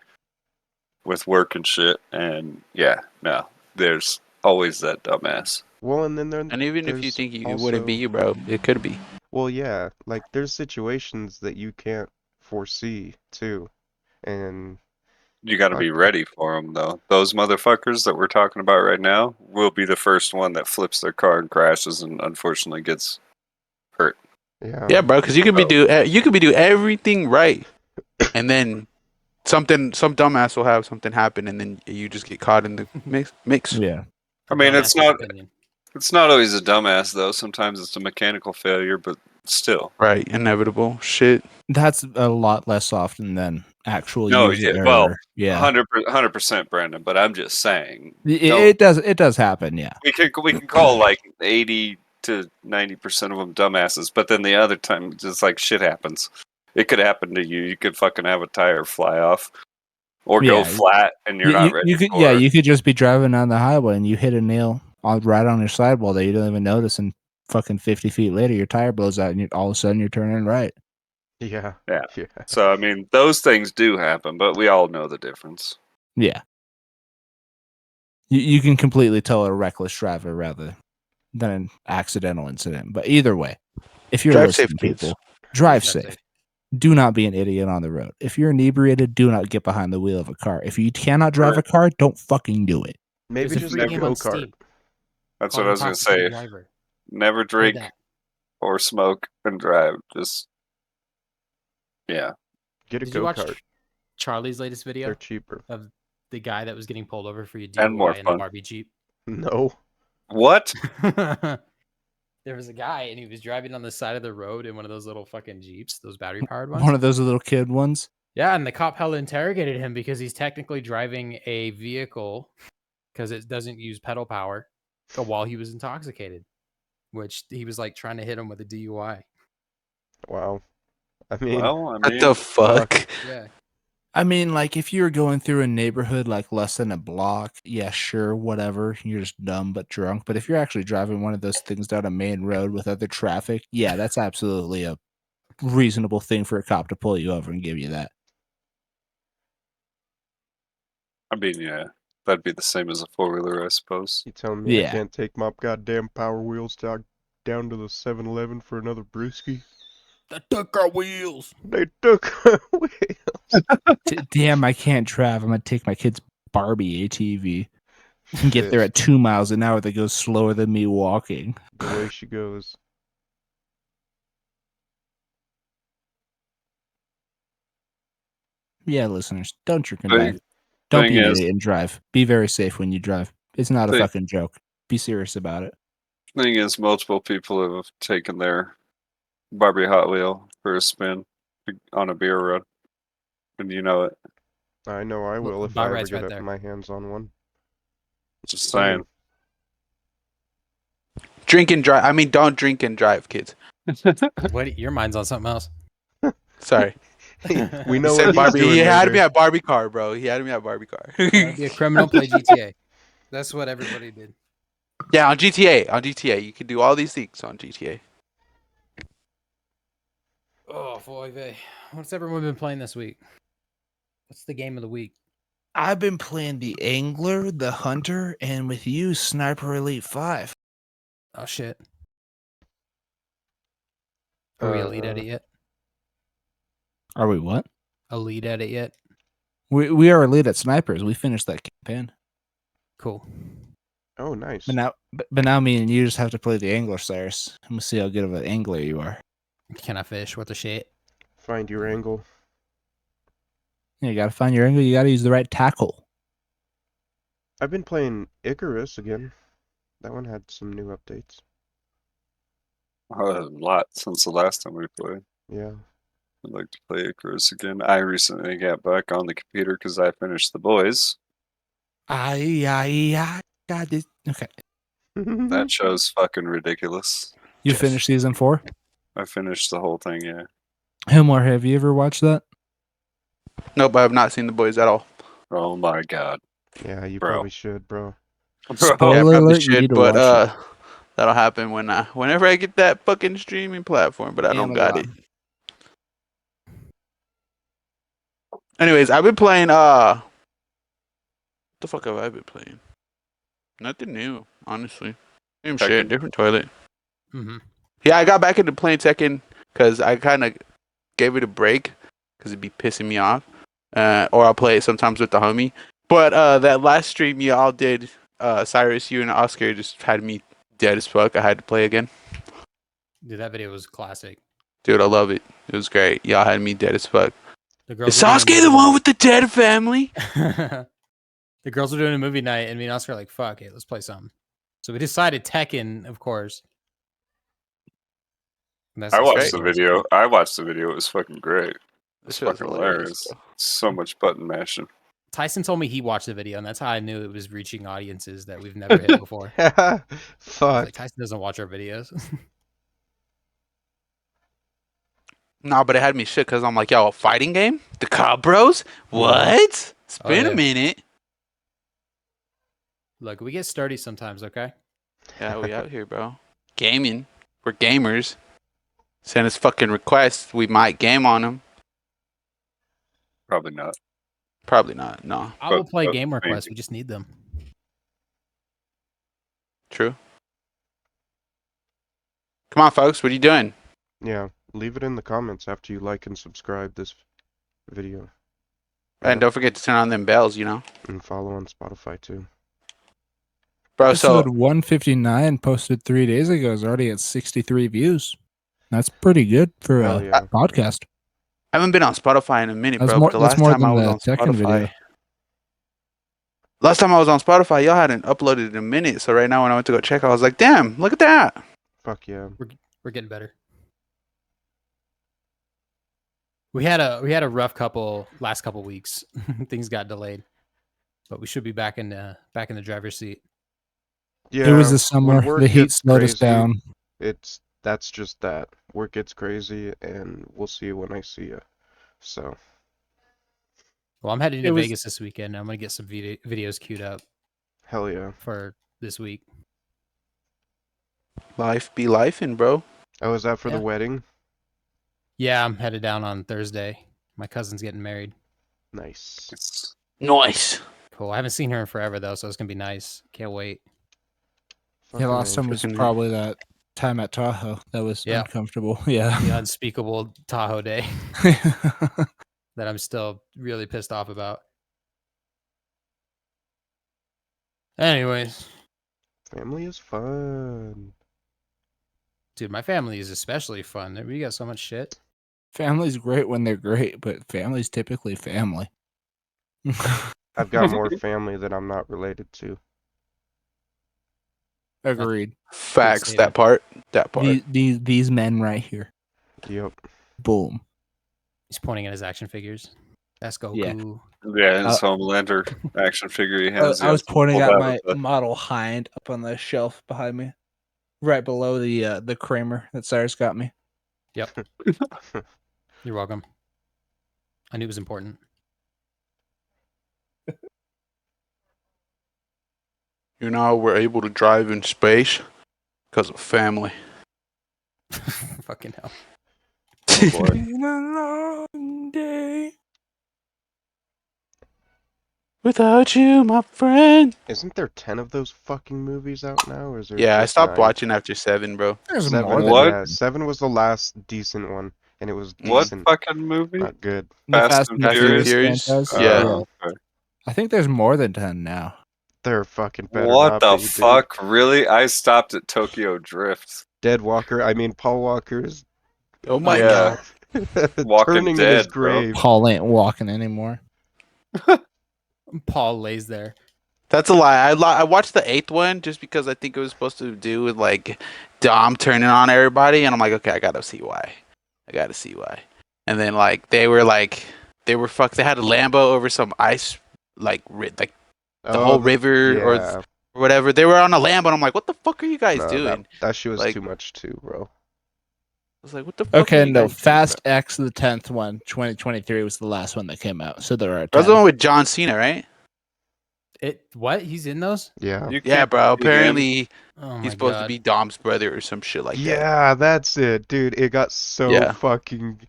with work and shit, and yeah, no, there's always that dumbass. Well, and then And even if you there's think it also, wouldn't be you, bro, it could be. well, yeah, like there's situations that you can't foresee too. And You got to be ready for them, though. Those motherfuckers that we're talking about right now will be the first one that flips their car and crashes, and unfortunately gets hurt. Yeah, bro, because you could be do everything right, and then some dumbass will have something happen, and then you just get caught in the mix. Yeah. I mean, Dumbass's opinion. it's not always a dumbass though. Sometimes it's a mechanical failure, but still. Right, inevitable shit. That's a lot less often than actual No, user yeah, error. well, Yeah. 100%, Brandon. But I'm just saying, It does happen. Yeah. we can call like 80 to 90% of them dumbasses, but then the other time, just like shit happens. It could happen to you. You could fucking have a tire fly off, or go flat, and you're not ready. You could just be driving on the highway and you hit a nail right on your sidewall that you don't even notice, and fucking 50 feet later your tire blows out, and all of a sudden you're turning right. Yeah. So I mean, those things do happen, but we all know the difference. Yeah. You can completely tell a reckless driver rather than an accidental incident. But either way, if you're Drive listening, safe, kids. people, drive safe. Do not be an idiot on the road. If you're inebriated, do not get behind the wheel of a car. If you cannot drive a car, don't fucking do it. Maybe There's a just free a game on go-kart. Steam That's called what I was gonna say. Intoxicated Driver. Never Play drink that. or smoke and drive. Just yeah. Get a Did you watch go-kart. Charlie's latest video They're cheaper. of the guy that was getting pulled over for your And more DUI in fun. the Barbie Jeep? No. What? There was a guy and he was driving on the side of the road in one of those little fucking Jeeps, those battery powered ones. One of those little kid ones. Yeah, and the cop hell interrogated him because he's technically driving a vehicle because it doesn't use pedal power while he was intoxicated, which he was like trying to hit him with a DUI. Wow. I mean, What the fuck? Yeah. I mean, like, if you're going through a neighborhood like less than a block, yeah, sure, whatever. You're just dumb but drunk. But if you're actually driving one of those things down a main road with other traffic, yeah, that's absolutely a reasonable thing for a cop to pull you over and give you that. I mean, yeah, that'd be the same as a 4-wheeler, I suppose. you telling me I Yeah. can't take my goddamn Power Wheels down to the 7-Eleven for another brewski? They took our wheels. They took our wheels. Damn, I can't drive. I'm gonna take my kid's Barbie ATV. You can get there at 2 miles an hour. That goes slower than me walking. The way she goes. Yeah, listeners, don't drink and Thing, drive. Don't thing be an is, idiot and drive. Be very safe when you drive. It's not a Thing- fucking joke. Be serious about it. thing is, multiple people have taken their Barbie Hot Wheel for a spin on a beer run, and you know it. I know I will if Bar I ever ride's get right there. my hands on one. Just saying. Drink and drive. I mean, don't drink and drive, kids. What? Your mind's on something else. Sorry. We He know said what he's Barbie. doing He had later. me at Barbie car, bro. He had me at Barbie car. Wanna be a criminal, play GTA. That's what everybody did. Yeah, on GTA. On GTA, you can do all these things on GTA. Oh boy, vey. What's everyone been playing this week? What's the game of the week? I've been playing the Angler, the Hunter, and with you, Sniper Elite 5. Oh shit. Are we elite at it yet? Are we what? Elite at it yet? We are elite at snipers. We finished that campaign. Cool. Oh, nice. But now me and you just have to play the Angler, Cyrus. And we'll see how good of an angler you are. Can I fish? What the shit? Find your angle. Yeah, you gotta find your angle. You gotta use the right tackle. I've been playing Icarus again. That one had some new updates. A lot since the last time we played. Yeah. I'd like to play Icarus again. I recently got back on the computer because I finished The Boys. I got this. Okay. That show's fucking ridiculous. You finished season 4? I finished the whole thing, yeah. Hilmar, have you ever watched that? Nope, I have not seen the boys at all. Oh my god. Yeah, you Bro. probably should, bro. Spoiler Yeah, I probably alert, you should, need to but watch that'll happen whenever I get that fucking streaming platform. But I don't got it. Amazon. Anyways, I've been playing. What the fuck have I been playing? Nothing new, honestly. Same shit, Tekken. different toilet. Mm-hmm. Yeah, I got back into playing Tekken because I kind of gave it a break because it'd be pissing me off. Or I'll play it sometimes with the homie. But that last stream y'all did, Cyrus, you and Oscar just had me dead as fuck. I had to play again. Dude, that video was classic. Dude, I love it. It was great. Y'all had me dead as fuck. The Is girls were doing Sasuke the one with the dead family? The girls were doing a movie night, and me and Oscar were like, fuck it, let's play something. So we decided Tekken, of course. And that's I just watched what the it was. video. I watched the video. It was fucking great. This It's shit was fucking hilarious, hilarious. So much button mashing. Tyson told me he watched the video, and that's how I knew it was reaching audiences that we've never hit before. Fuck. Like, Tyson doesn't watch our videos. Nah, but it had me shit because I'm like, yo, a fighting game? The Cobb Bros? What? It's Oh, been yeah. a minute. Look, we get sturdy sometimes, okay? Yeah, we out here, bro. Gaming. We're gamers. Send us fucking requests. We might game on them. Probably not. Probably not. No. I will play but game maybe. requests. We just need them. True. Come on, folks. What are you doing? Yeah, leave it in the comments after you like and subscribe this video. And don't forget to turn on them bells, you know? And follow on Spotify too. Bro, so Episode 159 posted 3 days ago is already at 63 views. That's pretty good for Hell a yeah. podcast. I haven't been on Spotify in a minute, That's bro. more, But the that's last more time I than was the on second Spotify. video. Last time I was on Spotify, y'all hadn't uploaded in a minute. So right now when I went to go check, I was like, damn, look at that. Fuck yeah. We're getting better. We had a rough last couple weeks. Things got delayed, but we should be back in the driver's seat. Yeah, It was the when summer. work The heat gets slowed us crazy, down. That's just that. Work gets crazy, and we'll see you when I see you. So, Well, I'm heading It to was- Vegas this weekend. I'm gonna get some videos queued up hell yeah. for this week. Life be lifing, bro. Oh, is that for the Yeah. wedding? Yeah, I'm headed down on Thursday. My cousin's getting married. Nice. It's Nice. Cool. I haven't seen her in forever though, so it's gonna be nice. Can't wait. Yeah, Fucking last time A. was Fucking A. probably that time at Tahoe. That was Yeah. uncomfortable. Yeah. The unspeakable Tahoe day that I'm still really pissed off about. Anyways, Family is fun. dude, my family is especially fun. We got so much shit. Family's great when they're great, but family's typically family. I've got more family that I'm not related to. Agreed. Facts. statement. That part. These men right here. Yep. Boom. He's pointing at his action figures. That's Yeah. Goku. Yeah, his Homelander action figure he I, has. I was pointing pulled at out my of the- model hind up on the shelf behind me, right below the Kramer that Cyrus got me. Yep. You're welcome. I knew it was important. You know, we're able to drive in space because of family. Fucking hell. Oh boy. Been a long day. Without you, my friend. Isn't there 10 of those fucking movies out now, or is there Yeah, I just stopped 9? watching after 7, bro. There's 7, more than What? yeah, 7 was the last decent one, and it was What decent, fucking movie? not good. the Fast and and Fast and Furious? Furious? franchise. Yeah. Okay. I think there's more than 10 now. There fucking better What not the be, dude. fuck? Really? I stopped at Tokyo Drift. Dead Walker, I mean Paul Walker is Oh my Yeah. god. Walking turning in his Dead, bro. grave. Paul ain't walking anymore. Paul lays there. That's a lie. I watched the 8th one just because I think it was supposed to do with like Dom turning on everybody, and I'm like, okay, I gotta see why. And then they were fucked. They had a Lambo over some ice, like the whole river or yeah. whatever. They were on a Lambo, and I'm like, what the fuck are you guys No, doing? that shit was Like- too much too, bro. I was like, what the fuck? are Okay, you no. guys doing? Fast X, the 10th one, 2023 was the last one that came out. So there are 10. That's the one with John Cena, right? What? He's in those? Yeah. You Yeah, can't bro. beat him. Apparently, Oh my he's supposed god. to be Dom's brother or some shit like that. Yeah, that's it, dude. It got so Yeah. fucking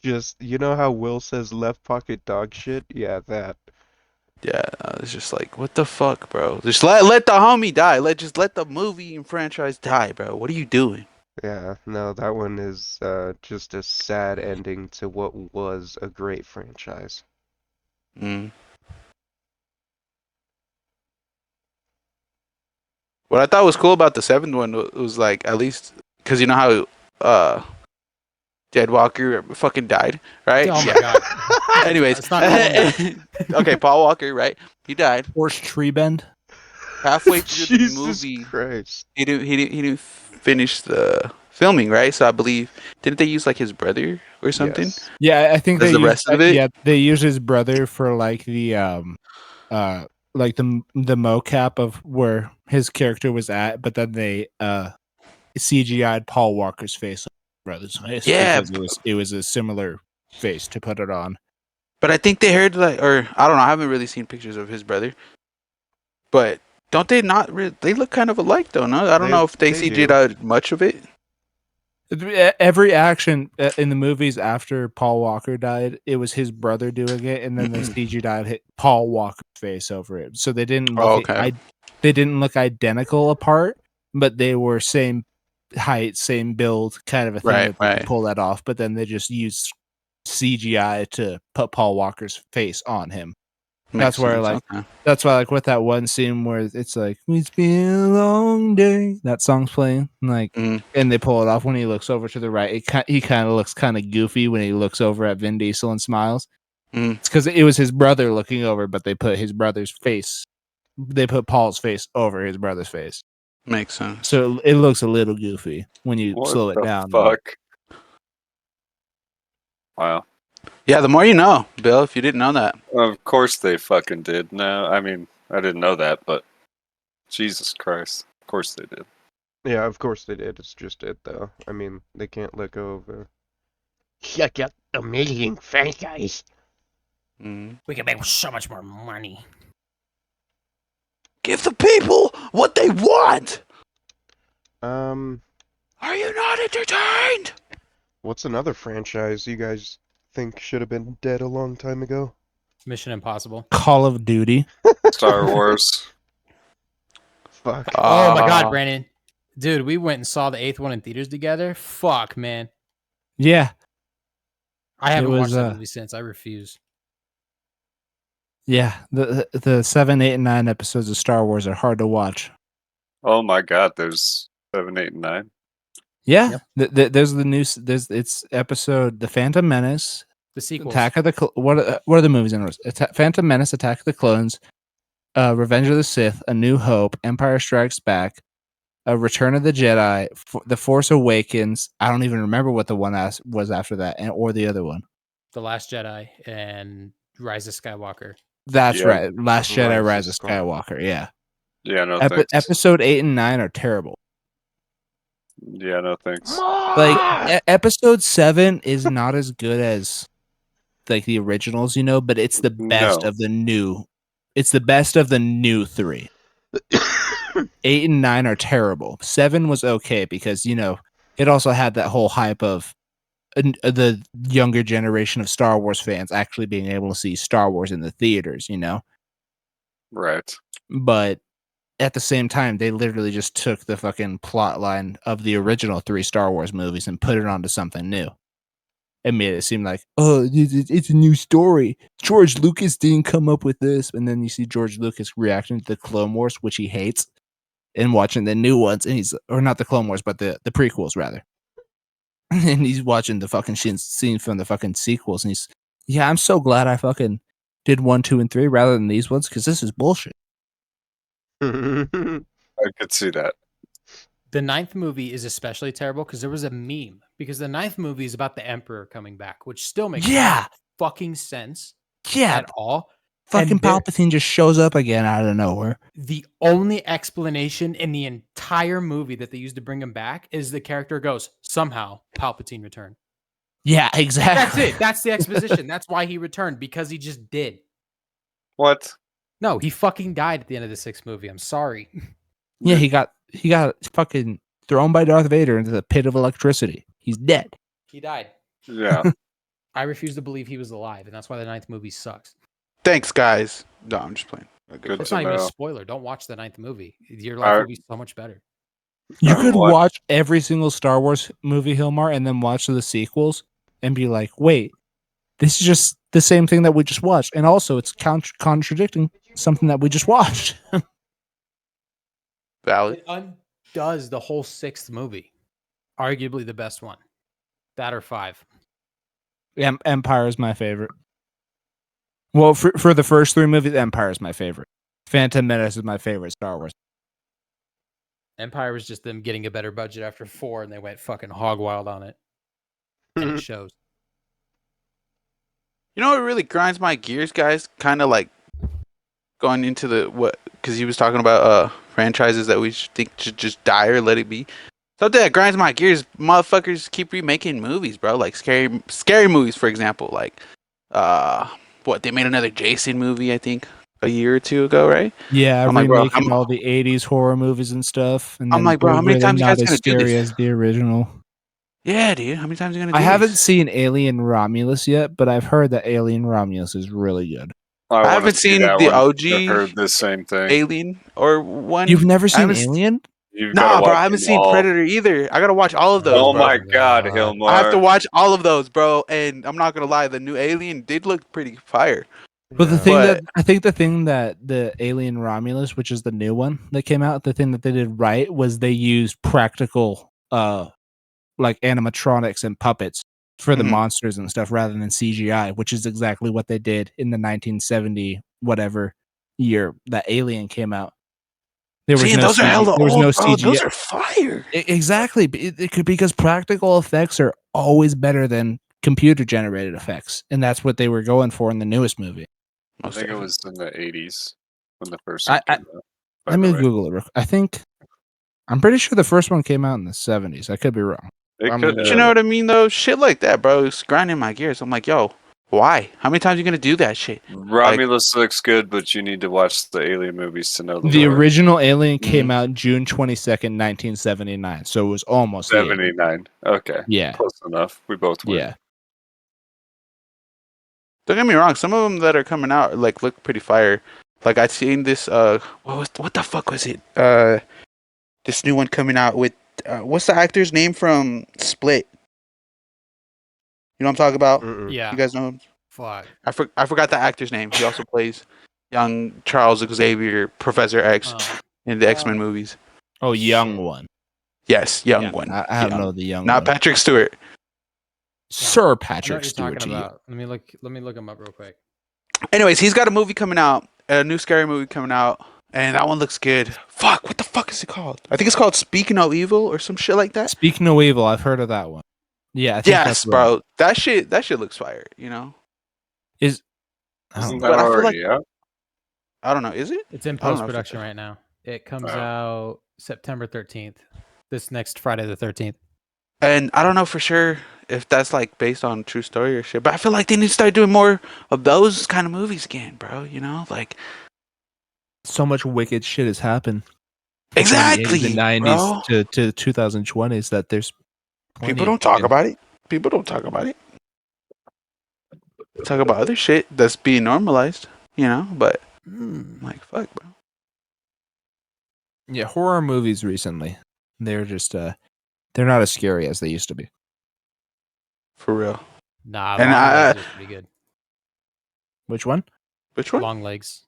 just, you know how Will says left pocket dog shit? Yeah, that. Yeah, I was just like, what the fuck, bro? Just let the homie die. Let the movie and franchise die, bro. What are you doing? Yeah, no, that one is just a sad ending to what was a great franchise. Mm. What I thought was cool about the 7th one was like at least because you know how Dead Walker fucking died, right? Oh my Yeah. god. Anyways, It's not okay, Paul Walker, right? He died Horse tree bend. halfway through the Jesus movie. Christ. He didn't finish the filming, right? So I believe didn't they use like his brother or something? Yes. Yeah, I think As they the used, rest of it? Yeah, they use his brother for like the mocap of where his character was at, but then they CGI'd Paul Walker's face on his brother's face Yeah, because it was a similar face to put it on. but I think they heard or I don't know. I haven't really seen pictures of his brother, but don't they not? They look kind of alike, though. No, I don't know if they They CG'd do. out much of it. Every action in the movies after Paul Walker died, it was his brother doing it, and then they CGI'd hit Paul Walker's face over it. So they didn't look Oh, okay. they didn't look identical apart, but they were same height, same build, kind of a thing Right, that they right. could pull that off. But then they just used CGI to put Paul Walker's face on him. Makes where, sense, like, okay. That's why, like, with that one scene where it's like, "It's been a long day," that song's playing, like, Mhm. and they pull it off when he looks over to the right. He kind of looks kind of goofy when he looks over at Vin Diesel and smiles. Mhm. It's because it was his brother looking over, but they put his brother's face. They put Paul's face over his brother's face, Makes sense. so it looks a little goofy when you What slow it the down. fuck? Wow. Yeah, the more you know, Bill. If you didn't know that, Of course they fucking did. No, I mean, I didn't know that, but Jesus Christ. Of course they did. Yeah, of course they did. It's just it, though. I mean, they can't let go of a shut up amazing franchise. Mhm. We can make so much more money. Give the people what they want. Um, Are you not entertained? what's another franchise you guys think should have been dead a long time ago? Mission Impossible. Call of Duty. Star Wars. Fuck. Oh my god, Brandon. Dude, we went and saw the 8th one in theaters together. Fuck, man. Yeah, I haven't was, watched that movie since. I refuse. Yeah, the 7, 8, and 9 episodes of Star Wars are hard to watch. Oh my God, there's 7, 8, and 9. Yeah, there's the new it's episode The Phantom Menace, The sequels. Attack of the what are the movies in those? Phantom Menace, Attack of the Clones, Revenge of the Sith, A New Hope, Empire Strikes Back, Return of the Jedi, The Force Awakens. I don't even remember what the one was after that, or the other one. The Last Jedi and Rise of Skywalker. That's Yeah. right, Last Jedi, Rise of Skywalker. Skywalker. Yeah, Yeah, no thanks. episode 8 and 9 are terrible. Yeah, no thanks. Like episode 7 is not as good as like the originals, but it's the best No. of the new. It's the best of the new 3. 8 and 9 are terrible. 7 was okay because it also had that whole hype of the younger generation of Star Wars fans actually being able to see Star Wars in the theaters, Right. But at the same time, they literally just took the fucking plot line of the original 3 Star Wars movies and put it onto something new. It made it seem like, oh, it's a new story. George Lucas didn't come up with this. And then you see George Lucas reacting to the Clone Wars, which he hates, and watching the new ones. And or not the Clone Wars, but the prequels, rather. And he's watching the fucking scene from the fucking sequels. And I'm so glad I fucking did 1, 2, and 3 rather than these ones, because this is bullshit. I could see that. The 9th movie is especially terrible because there was a meme. Because the 9th movie is about the Emperor coming back, which still makes no fucking sense at all. Fucking Palpatine just shows up again out of nowhere. The only explanation in the entire movie that they used to bring him back is the character goes, somehow Palpatine returned. Yeah, exactly. That's it. That's the exposition. That's why he returned, because he just did. What? No, he fucking died at the end of the 6th movie. I'm sorry. Yeah, he got fucking thrown by Darth Vader into the pit of electricity. He's dead. He died. Yeah. I refuse to believe he was alive, and that's why the 9th movie sucks. Thanks, guys. No, I'm just playing. Good It's to not even a know. spoiler. Don't watch the 9th movie. Your life will be so much better. You I could watched- watch every single Star Wars movie, Hilmar, and then watch the sequels and be like, wait, this is just the same thing that we just watched. And also, it's contradicting something that we just watched. Valid. It undoes the whole 6th movie. Arguably the best one. That or 5. Empire is my favorite. Well, for the first 3 movies, Empire is my favorite. Phantom Menace is my favorite Star Wars. Empire was just them getting a better budget after 4, and they went fucking hog wild on it. And it shows. You know what really grinds my gears, guys? Kind of like going into because he was talking about franchises that we think should just die or let it be. Something that grinds my gears, motherfuckers keep remaking movies, bro. Like scary movies, for example. Like, they made another Jason movie, I think, a year or 2 ago, right? Yeah, I'm like, bro, remaking all the 80s horror movies and stuff. And I'm like, bro, how many times you not guys as gonna do scary this? as the original. Yeah, dude. How many times are you gonna do I haven't this? seen Alien Romulus yet, but I've heard that Alien Romulus is really good. I wanna haven't see seen that the one. OG I've heard the same thing. Alien or one. You've never I seen haven't Alien? You've Nah, gotta bro, watch I haven't them seen all. Predator either. I gotta watch all of those. Oh bro. my God, Hilmar! I have to watch all of those, bro. And I'm not gonna lie, the new Alien did look pretty fire. But the Yeah. thing But- I think the thing that the Alien Romulus, which is the new one that came out, the thing that they did right was they used practical like animatronics and puppets for the Mhm. monsters and stuff rather than CGI, which is exactly what they did in the 1970 whatever year that Alien came out. There was See, no those are hella there was old, no bro. CGI. Those are fire. Exactly. It could, because practical effects are always better than computer generated effects, and that's what they were going for in the newest movie. I think it was in the 80s when the first I- one came out. by Let me the way. Google it. I'm pretty sure the first one came out in the 70s. I could be wrong. It I'm could gonna- You know what I mean, though? Shit like that, bro. It's grinding my gears. I'm like, yo, why? How many times are you gonna do that shit? Romulus looks good, but you need to watch the Alien movies to know The lore. original Alien came Mhm. out June 22nd, 1979, so it was almost the 79. Okay. Yeah. Close enough. We both win. Yeah. Don't get me wrong. Some of them that are coming out like look pretty fire. Like I seen this. What the fuck was it? This new one coming out with. What's the actor's name from Split? You know what I'm talking about? Mm-mm. Yeah. You guys know him? fuck. I forgot the actor's name. He also plays young Charles Xavier, Professor X in the X-Men movies. Oh, young Shit. one. Yes, young Yeah. one. I don't Young. know the young Not one. Patrick Stewart. Sir I know Patrick what you're Stewart talking to you. about. Let me look him up real quick. Anyways, he's got a movie coming out, a new scary movie coming out, and that one looks good. Fuck, what the fuck is it called? I think it's called Speak No Evil or some shit like that. Speak No Evil. I've heard of that one. Yeah, I think Yes, that's right. bro. That shit looks fire, you know? Is Isn't But that I feel like already out? I don't know, is it? It's in I don't know post if production right now. It comes Wow. out September 13th. This next Friday the 13th. And I don't know for sure if that's like based on true story or shit, but I feel like they need to start doing more of those kind of movies again, bro. You know, like so much wicked shit has happened from the exactly, 80s and 90s bro. to 2020s that there's plenty People of don't talk fucking- about it. People don't talk about it. Talk about other shit that's being normalized, you know. But I'm like, fuck, bro. Yeah, horror movies recently. They're just they're not as scary as they used to be. For real. Nah, And Long Legs was pretty good. Which one? Which one? Long Legs.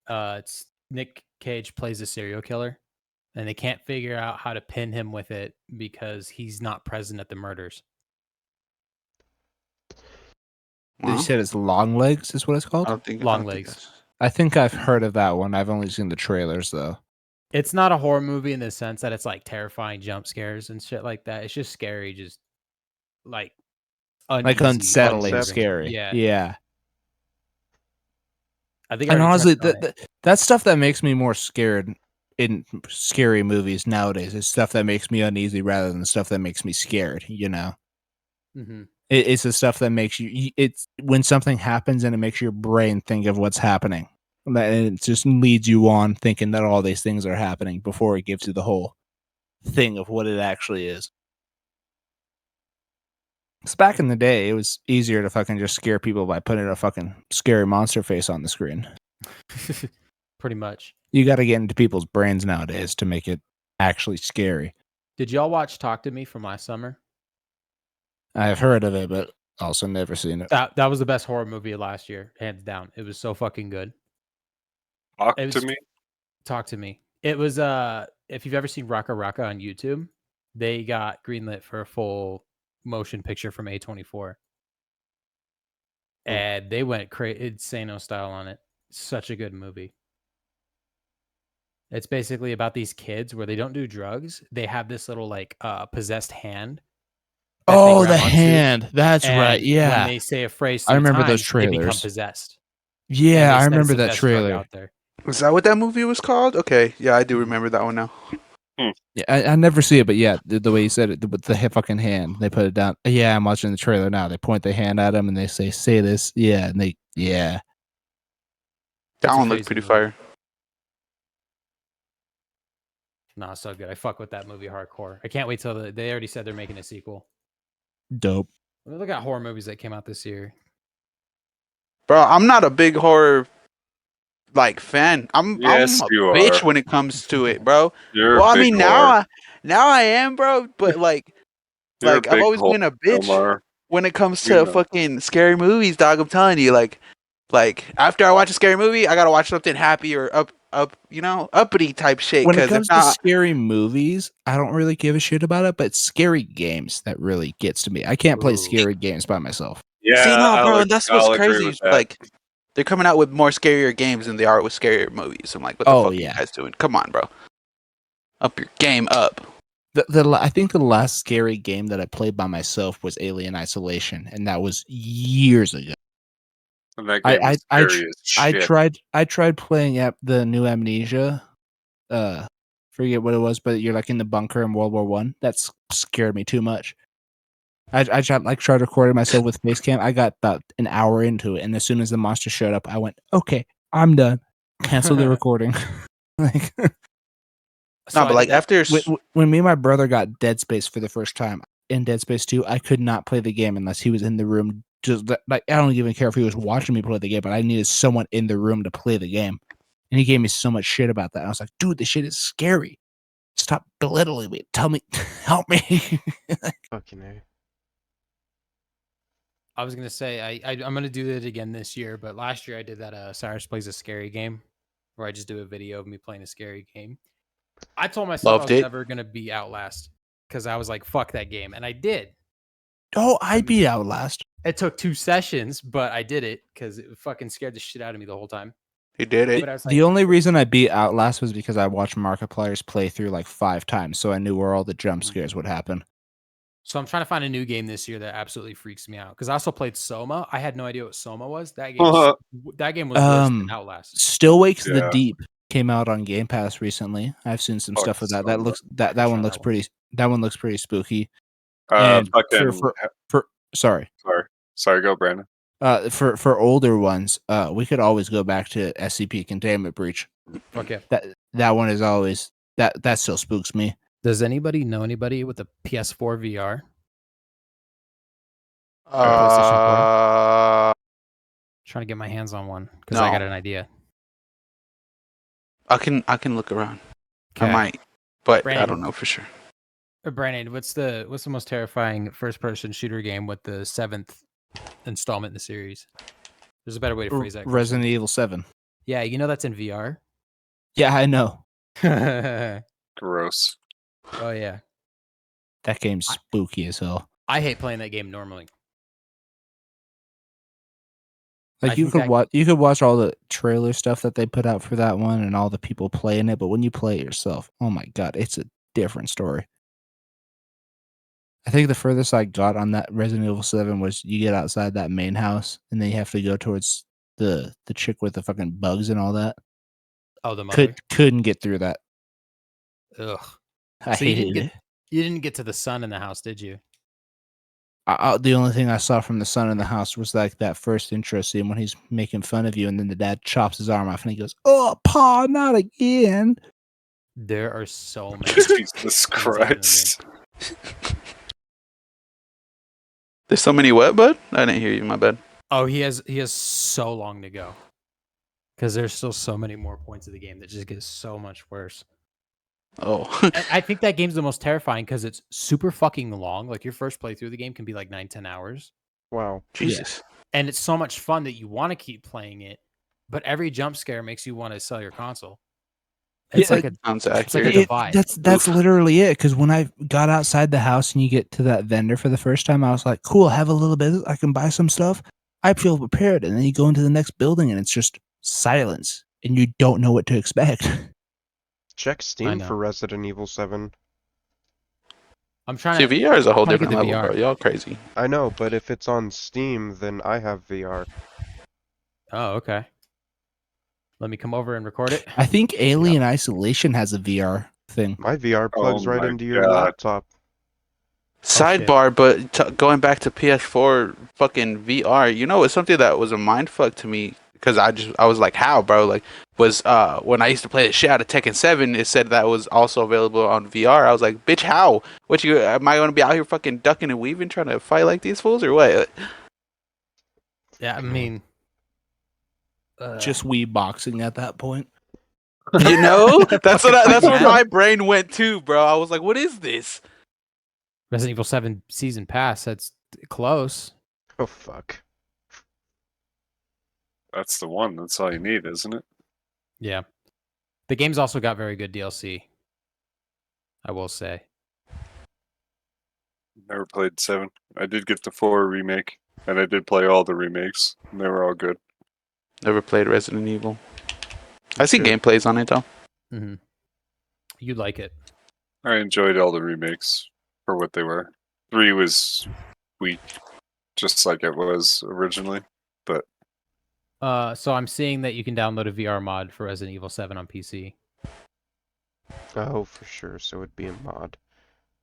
It's Nick Cage plays a serial killer, and they can't figure out how to pin him with it because he's not present at the murders. You said it's Long Legs is what it's I called? don't think Long I don't think Legs. that's- I think I've heard of that one. I've only seen the trailers though. It's not a horror movie in the sense that it's like terrifying jump scares and shit like that. It's just scary, just like Like uneasy, unsettling, unnerving. scary. Yeah. Yeah. I think I And already honestly, touched on it. that's stuff that makes me more scared in scary movies nowadays. It's stuff that makes me uneasy rather than stuff that makes me scared, you know? Mhm. It's the stuff that makes you. It's when something happens and it makes your brain think of what's happening, and it just leads you on thinking that all these things are happening before it gives you the whole thing of what it actually is. Because back in the day, it was easier to fucking just scare people by putting a fucking scary monster face on the screen. Pretty much. You got to get into people's brains nowadays to make it actually scary. Did y'all watch Talk to Me from last summer? I've heard of it, but also never seen it. That was the best horror movie of last year, hands down. It was so fucking good. Talk It to was- me. Talk to Me. It was if you've ever seen Raka Raka on YouTube, they got greenlit for a full motion picture from A24. And they went insano style on it. Such a good movie. It's basically about these kids where they don't do drugs. They have this little like possessed hand. that they Oh, grab the onto, hand. That's and right. when Yeah. they say a phrase, I remember those times, they become trailers. possessed. And Yeah, they I said it's remember the that best drug trailer. out there. Is that what that movie was called? Okay, yeah, I do remember that one now. Yeah, I never see it, but yeah, the way you said it with the fucking hand, they put it down. Yeah, I'm watching the trailer now. They point the hand at him and they say this. Yeah, and yeah. That It's a one looked crazy pretty movie. fire. Nah, so good. I fuck with that movie hardcore. I can't wait till they already said they're making a sequel. Dope. Let me look at horror movies that came out this year. Bro, I'm not a big horror like fan. I'm Yes, a you bitch are. when it comes to it, bro. You're Well, a I big mean whore. now I am, bro, but You're a like I've big always whore, been a bitch Hilmar. when it comes You to know. fucking scary movies, dog. I'm telling you, like after I watch a scary movie, I gotta watch something happy or uppity type shit. When it Because if comes to not, scary movies, I don't really give a shit about it, but scary games that really gets to me. I can't play Ooh. scary games by myself. Yeah, see, no, bro, and that's what's I'll agree crazy. with that. Like they're coming out with more scarier games than they are with scarier movies. I'm like, what the Oh, fuck are you yeah. guys doing? Come on, bro, up your game up. I think the last scary game that I played by myself was Alien Isolation, and that was years ago. And that game is scary as shit. I tried playing the new Amnesia. Forget what it was, but you're like in the bunker in World War One. That scared me too much. I tried recording myself with face cam. I got about an hour into it, and as soon as the monster showed up, I went, "Okay, I'm done." Cancel the recording. Like No, but like after when me and my brother got Dead Space for the first time in Dead Space 2, I could not play the game unless he was in the room. Just like I don't even care if he was watching me play the game, but I needed someone in the room to play the game. And he gave me so much shit about that. I was like, dude, this shit is scary. Stop belittling me. Tell me, help me. Fucking A. I was gonna say I'm gonna do it again this year, but last year I did that Cyrus Plays a Scary Game, where I just do a video of me playing a scary game. I told myself I Loved was it. never gonna be Outlast because I was like, fuck that game, and I did. Oh, I beat Outlast. It took 2 sessions, but I did it because it fucking scared the shit out of me the whole time. He did it. But I was The like, only reason I beat Outlast was because I watched Markiplier's play through like 5 times, so I knew where all the jump scares would happen. so I'm trying to find a new game this year that absolutely freaks me out. Because I also played Soma. I had no idea what Soma was. That game was worse than Outlast. Still Wakes the Yeah. Deep came out on Game Pass recently. I've seen some Fuck stuff with that. That Soma. looks that Try one that looks one. pretty. That one looks pretty spooky. And Fucking. for sorry. Sorry, go Brandon. For older ones, we could always go back to SCP Containment Breach. Fuck yeah. That one is always that still spooks me. Does anybody know anybody with a PS4 VR? Trying to get my hands on one because I No. got an idea. I can look around. I Okay. might, but I Brandon. don't know for sure. Brandon, what's the most terrifying first person shooter game with the 7th installment in the series? There's a better way to phrase that. Resident Evil 7. Yeah, you know that's in VR. Yeah, I know. Oh Gross. yeah. That game's spooky as hell. I hate playing that game normally. Like I you think could that- you could watch all the trailer stuff that they put out for that one and all the people playing it, but when you play it yourself, oh my god, it's a different story. I think the furthest I got on that Resident Evil 7 was you get outside that main house and then you have to go towards the chick with the fucking bugs and all that. Oh, the mother. Couldn't get through that. Ugh. I So you hated it. You didn't get to the son in the house, did you? The only thing I saw from the son in the house was like that first intro scene when he's making fun of you, and then the dad chops his arm off, and he goes, "Oh, Pa, not again!" There are so many. Jesus things in the game. Christ. There's so many what, bud? I didn't hear you. My bad. Oh, he has so long to go. Because there's still so many more points of the game that just get so much worse. Oh, I think that game's the most terrifying because it's super fucking long. Like your first playthrough of the game can be like 9-10 hours. Wow. Jesus. And it's so much fun that you want to keep playing it, but every jump scare makes you want to sell your console. It's Yeah, like a Sounds like accurate. a divide. That's literally it. Because when I got outside the house and you get to that vendor for the first time, I was like, "Cool, have a little bit. I can buy some stuff." I feel prepared, and then you go into the next building and it's just silence, and you don't know what to expect. Check Steam know. for Resident Evil 7. I'm trying See, to. VR is a whole trying to different get the level, VR. bro. Y'all crazy. I know, but if it's on Steam, then I have VR. Oh, okay. Let me come over and record it. I think Alien Isolation has a VR thing. My VR plugs Oh right my into your God. laptop. Sidebar, but going back to PS4 fucking VR, you know, it's something that was a mind fuck to me because I was like, how, bro? Like, was when I used to play the shit out of Tekken 7, it said that was also available on VR. I was like, bitch, how? What you am I gonna be out here fucking ducking and weaving trying to fight like these fools or what? Yeah, I mean, Just Wii boxing at that point. You know, that's where Yeah. my brain went to, bro. I was like, what is this? Resident Evil 7 season pass. That's close. Oh, fuck. That's the one. That's all you need, isn't it? Yeah. The game's also got very good DLC. I will say. Never played 7. I did get the 4 remake, and I did play all the remakes, and they were all good. Never played Resident Evil. I see Okay. gameplays on it though. Mm-hmm. You'd like it. I enjoyed all the remakes for what they were. 3 was weak, just like it was originally. But So I'm seeing that you can download a VR mod for Resident Evil 7 on PC. Oh, for sure. So it'd be a mod.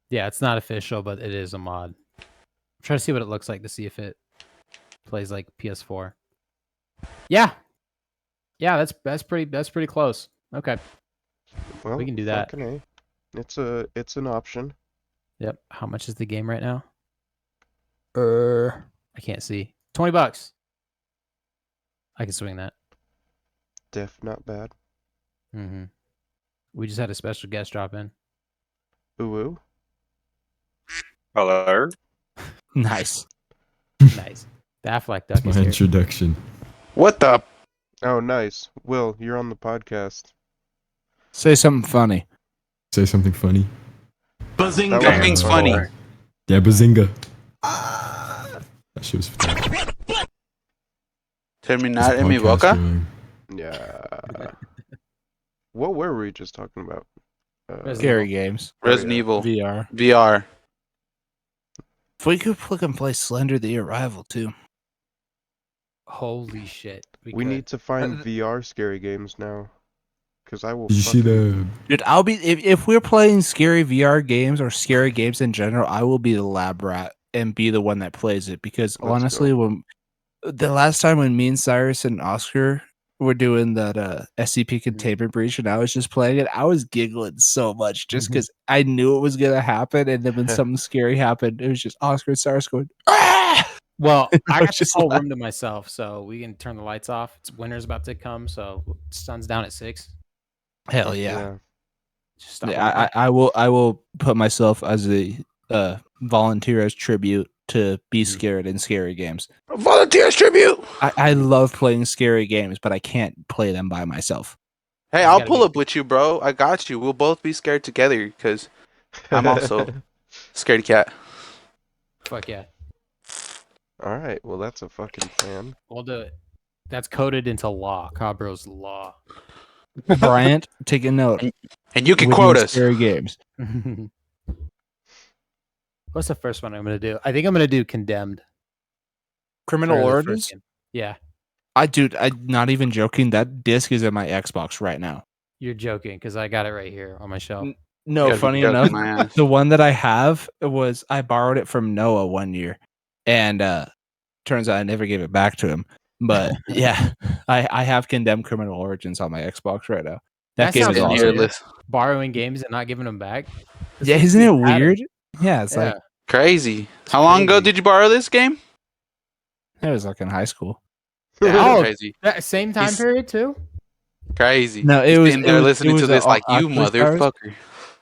Yeah, it's not official, but it is a mod. I'm trying to see what it looks like to see if it plays like PS4. Yeah. Yeah, that's pretty close. Okay. Well, We can do that. fucking A. It's an option. Yep. How much is the game right now? I can't see. $20. I can swing that. Not bad. Mm-hmm. We just had a special guest drop in. Ooh, ooh. hello? Nice. Nice. The Affleck That's duck my is here. introduction. What the? Oh, nice. Will, you're on the podcast. Say something funny. Say something funny. That was Everything's funny. Yeah, bazinga. That shit was fantastic. Terminar It's a en mi podcast boca. going. Yeah. What were we just talking about? Scary games. Resident yeah. Evil VR. VR. If we could fucking play Slender the Arrival too. Holy shit. We could. need to find VR scary games now. Because I will Did you see the? Dude, I'll be if we're playing scary VR games or scary games in general, I will be the lab rat and be the one that plays it because Let's honestly, when the last time when me and Cyrus and Oscar were doing that SCP containment breach and I was just playing it, I was giggling so much just because I knew it was gonna happen, and then when something scary happened, it was just Oscar and Cyrus going, ah! Well, I I got was this just whole like- room to myself, so we can turn the lights off. It's winter's about to come, so sun's down at 6. Hell yeah. Just stop Yeah, I will put myself as a volunteer as tribute to be scared in scary games. Volunteers tribute. I love playing scary games, but I can't play them by myself. Hey, You I'll gotta pull be- up with you, bro. I got you. We'll both be scared together because I'm also scaredy cat. Fuck yeah. Alright, well, that's a fucking plan. We'll do it. That's coded into law. Cobb Bros law. Bryant, take a note. And you can Winning quote us. scary games. What's the first one I'm going to do? I think I'm going to do Condemned. Criminal for the first Origins. game. Yeah. I'm not even joking. That disc is in my Xbox right now. You're joking because I got it right here on my shelf. No, You gotta be funny joking, enough, my ass. the one that I have was I borrowed it from Noah one year, and turns out I never gave it back to him. But yeah, I have Condemned Criminal Origins on my Xbox right now. That That game sounds is In awesome. your awesome. list. Borrowing games and not giving them back. This Yeah, is isn't it the pattern. weird? Yeah, it's Yeah. like Crazy. How long ago crazy. did you borrow this game? it was like in high school. That's Oh, crazy. that same time He's- period too? Crazy. No, it He's was sitting there listening to this like, you actually, Cyrus, motherfucker.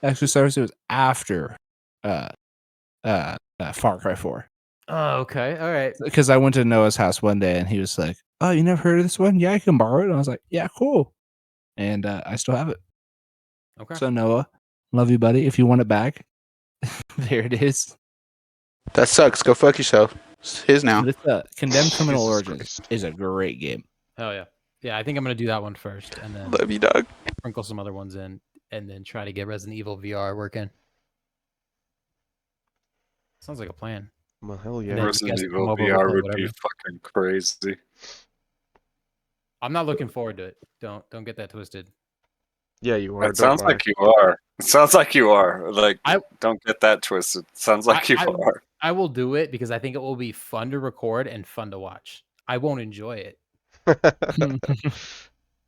actually, Cyrus, it was after Far Cry 4. Oh, okay. All right. Because I went to Noah's house one day and he was like, "Oh, you never heard of this one? Yeah, I can borrow it." And I was like, "Yeah, cool." And I still have it. Okay. So Noah, love you, buddy. If you want it back, there it is. That sucks. Go fuck yourself. It's his now. But it's, Condemned Criminal Jesus Origins Christ. is a great game. Hell yeah. Yeah, I think I'm going to do that one first and then Love you, dog. sprinkle some other ones in and then try to get Resident Evil VR working. Sounds like a plan. Well, hell And yeah. then- Resident you guys Evil come over, we'll VR play would be whatever. fucking crazy. I'm not looking forward to it. Don't get that twisted. Yeah, you are. It sounds like you are. It sounds like you are. Like, don't get that twisted. Sounds like you are. I will do it because I think it will be fun to record and fun to watch. I won't enjoy it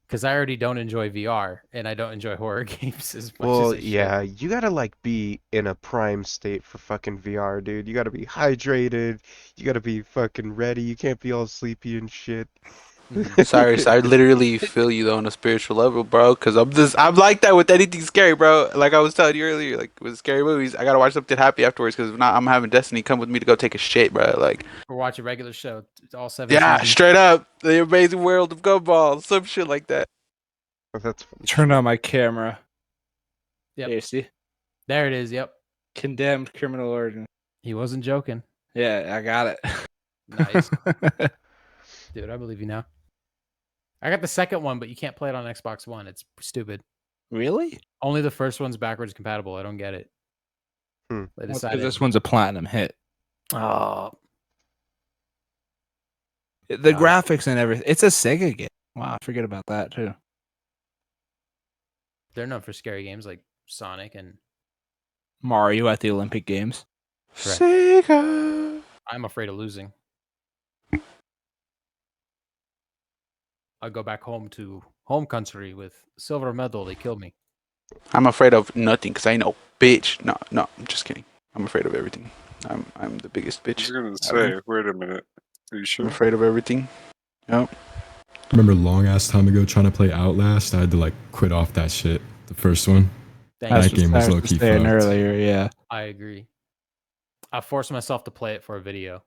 because I already don't enjoy VR and I don't enjoy horror games as much Well, as I should. yeah, you gotta like be in a prime state for fucking VR, dude. You gotta be hydrated. You gotta be fucking ready. You can't be all sleepy and shit. Cyrus, I literally feel you though on a spiritual level, bro. Because I'm like that with anything scary, bro. Like I was telling you earlier, like with scary movies, I gotta watch something happy afterwards. Because if not, I'm having Destiny come with me to go take a shit, bro. Like, Or watch a regular show. It's all 7 yeah, seasons. straight up, the amazing world of Gumball, some shit like that. That's funny. Turn on my camera. Yep. Here, see? There it is. Yep. Condemned Criminal Origins. He wasn't joking. Yeah, I got it. Nice. Dude, I believe you now. I got the second one, but you can't play it on Xbox One. It's stupid. Really? Only the first one's backwards compatible. I don't get it. Hmm. They Well, 'cause decided. this one's a platinum hit. Oh, The graphics and everything. It's a Sega game. Wow, I forget about that too. they're known for scary games like Sonic, and Mario at the Olympic Games. Correct. Sega. I'm afraid of losing. I go back home to home country with silver medal. They kill me. I'm afraid of nothing because I ain't no bitch. No, I'm just kidding. I'm afraid of everything. I'm the biggest I was bitch. gonna say, wait a minute. Are you I'm sure? afraid of everything. Yep. I remember long ass time ago trying to play Outlast. I had to like quit off that shit. The first one. Thank That you. game was Cyrus low-key saying fucked. earlier, yeah. I agree. I forced myself to play it for a video.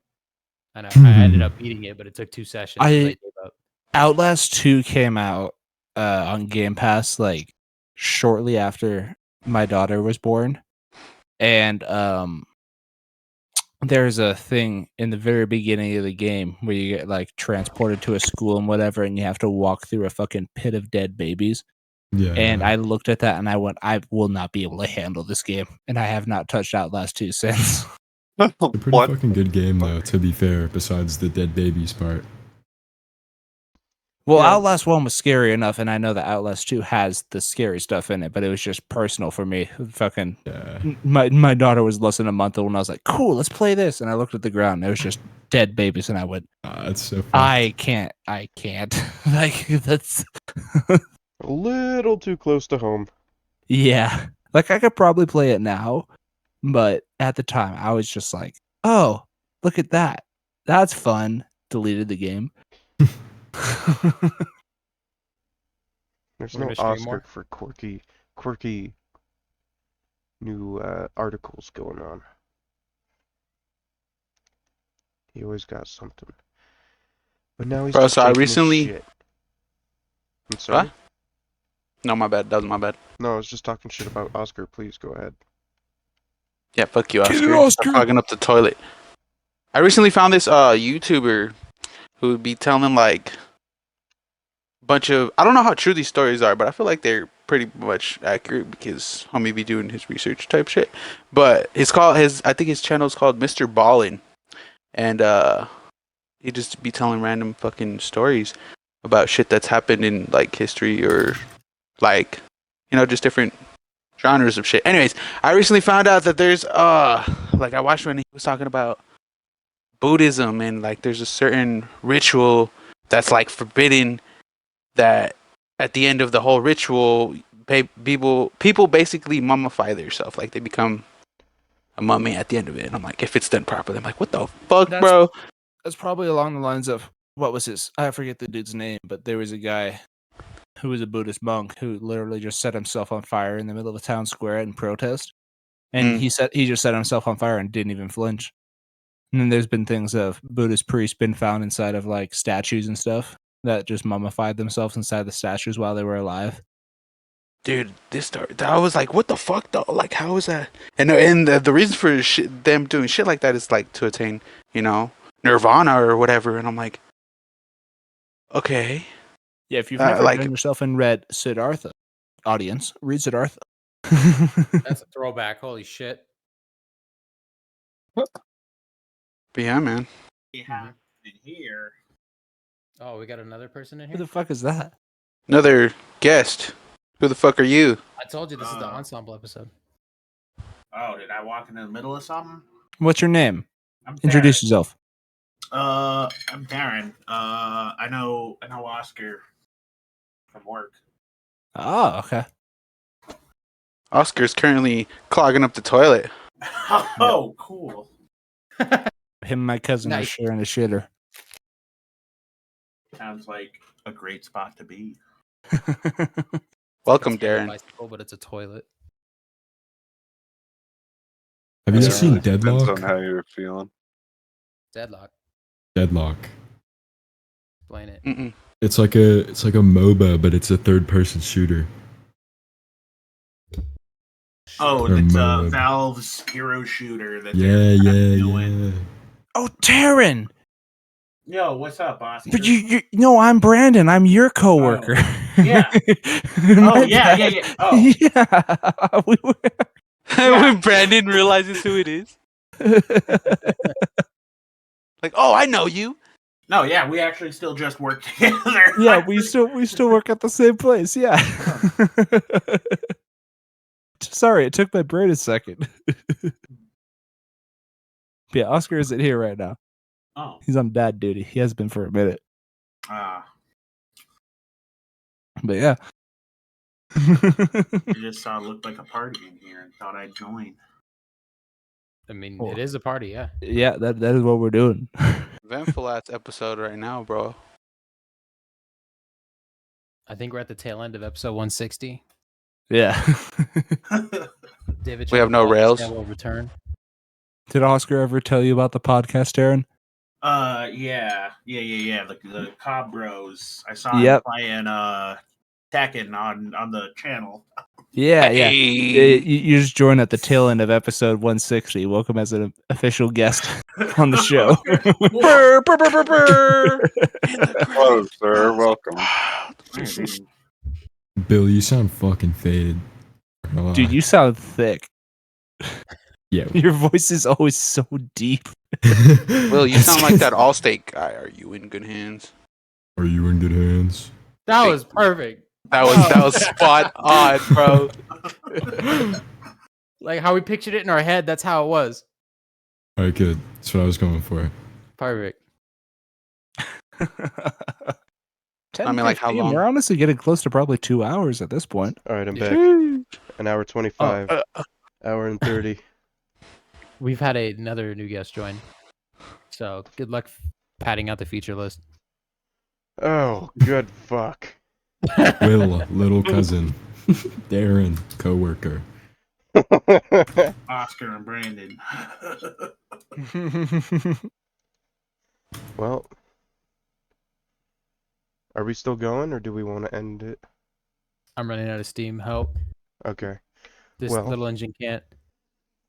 And I ended up beating it, but it took 2 sessions. 'Cause I gave up. Outlast 2 came out on Game Pass like shortly after my daughter was born, and there's a thing in the very beginning of the game where you get like transported to a school and whatever, and you have to walk through a fucking pit of dead babies. Yeah. And I looked at that and I went, I will not be able to handle this game, and I have not touched Outlast 2 since. It's a pretty What? fucking good game though, to be fair, besides the dead babies part. Well, Yeah. Outlast 1 was scary enough, and I know that Outlast 2 has the scary stuff in it, but it was just personal for me. Fucking Yeah. my daughter was less than a month old, and I was like, cool, let's play this. And I looked at the ground, and it was just dead babies, and I went, It's so fucked. I can't. Like, that's... A little too close to home. Yeah. Like, I could probably play it now, but at the time, I was just like, oh, look at that. That's fun. Deleted the game. There's We're no gonna stream Oscar more? for quirky new articles going on. He always got something. But now he's Bro, just so I taking his recently- shit. I'm sorry? What? No, my bad. That was my bad. No, I was just talking shit about Oscar. Please go ahead. Yeah, fuck you, Get it, Oscar. Oscar. Stop clogging up the toilet. I recently found this YouTuber who would be telling like a bunch of, I don't know how true these stories are, but I feel like they're pretty much accurate because homie be doing his research type shit. But I think his channel is called Mr. Ballin, and he just be telling random fucking stories about shit that's happened in like history or like, you know, just different genres of shit. Anyways, I recently found out that there's like I watched when he was talking about Buddhism, and like there's a certain ritual that's like forbidden, that at the end of the whole ritual people basically mummify themselves, like they become a mummy at the end of it. And I'm like, if it's done properly, I'm like, what the fuck, bro? That's probably along the lines of, what was his? I forget the dude's name, but there was a guy who was a Buddhist monk who literally just set himself on fire in the middle of a town square in protest. And he just set himself on fire and didn't even flinch. And then there's been things of Buddhist priests been found inside of like statues and stuff that just mummified themselves inside the statues while they were alive. Dude, this story, I was like, what the fuck though? Like, how is that? And the reason for them doing shit like that is like to attain, you know, nirvana or whatever. And I'm like, okay. Yeah, if you've never like- done yourself and read Siddhartha, audience, read Siddhartha. That's a throwback. Holy shit. But yeah, man. We have in here. Oh, we got another person in Who here? the fuck is that? Another guest. Who the fuck are you? I told you this is the ensemble episode. Oh, did I walk into the middle of something? What's your name? I'm Introduce Terran. yourself. I'm Terran. I know Oscar from work. Oh, okay. Oscar's currently clogging up the toilet. Oh, cool. Him and my cousin are Nice. sharing a shitter. Sounds like a great spot to be. Welcome, It's a Darren. bicycle, but it's a toilet. Have you Yeah. guys seen Depends Deadlock? on how you're feeling. Deadlock. Deadlock. Explain it. Mm-mm. It's like a MOBA, but it's a third-person shooter. Oh, Or it's mode. Valve's hero shooter. That Yeah, they're doing. yeah. Oh, Terran! Yo, what's up, Oscar? But you no, I'm Brandon. I'm your coworker. yeah. My yeah, bad. yeah. Oh. Yeah. We were... When Brandon realizes who it is. Like, oh, I know you. No, yeah, we actually still just work together. Yeah, we still work at the same place. Yeah. Sorry, it took my brain a second. Yeah, Oscar isn't here right now. Oh. He's on dad duty. He has been for a minute. But yeah. I just looked like a party in here and thought I'd join. I mean, Cool. it is a party, yeah. Yeah, that is what we're doing. Eventful ass episode right now, bro. I think we're at the tail end of episode 160. Yeah. David We have no Chapman rails. will return. Did Oscar ever tell you about the podcast, Aaron? Yeah. The Cobb Bros. I saw him Yep. playing Tekken on the channel. Yeah. Hey. You just joined at the tail end of episode 160. Welcome as an official guest on the show. Brr, brr, brr, brr, brr. Hello, sir. Welcome. Bill, you sound fucking faded. Not gonna lie. Dude, you sound thick. Yeah. Your voice is always so deep. Will, you sound like that Allstate guy. Are you in good hands? Are you in good hands? That was perfect. That was spot on, bro. Like how we pictured it in our head, that's how it was. All right, good. That's what I was going for. Perfect. I mean, like, how 10:15. long? We're honestly getting close to probably 2 hours at this point. All right, I'm Yeah. back. An hour 25. Hour and 30. We've had another new guest join. So good luck padding out the feature list. Oh, good fuck. Will, little cousin. Darren, coworker. Oscar and Brandon. Well, are we still going or do we want to end it? I'm running out of steam. Help. Okay. This Well. little engine can't.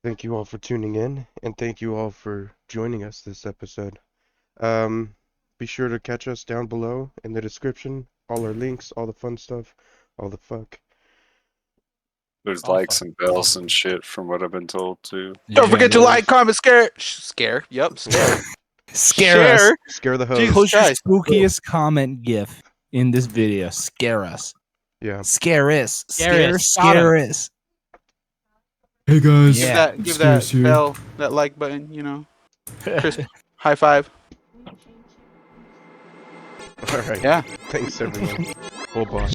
Thank you all for tuning in, and thank you all for joining us this episode. Be sure to catch us down below in the description. All our links, all the fun stuff, all the fuck. There's Awesome. likes and bells and shit from what I've been told too. Don't forget to like, comment, scare. Yep, scare. Scare us. Scare the host. Jesus Post your Christ. spookiest comment gif in this video. Scare us. Yeah. Scare us. Scare us. Scare us. Hey guys. Yeah. Give Scarce that here. bell, that like button, you know. Crisp. High five. All right. Yeah. Thanks, everyone. Full boss.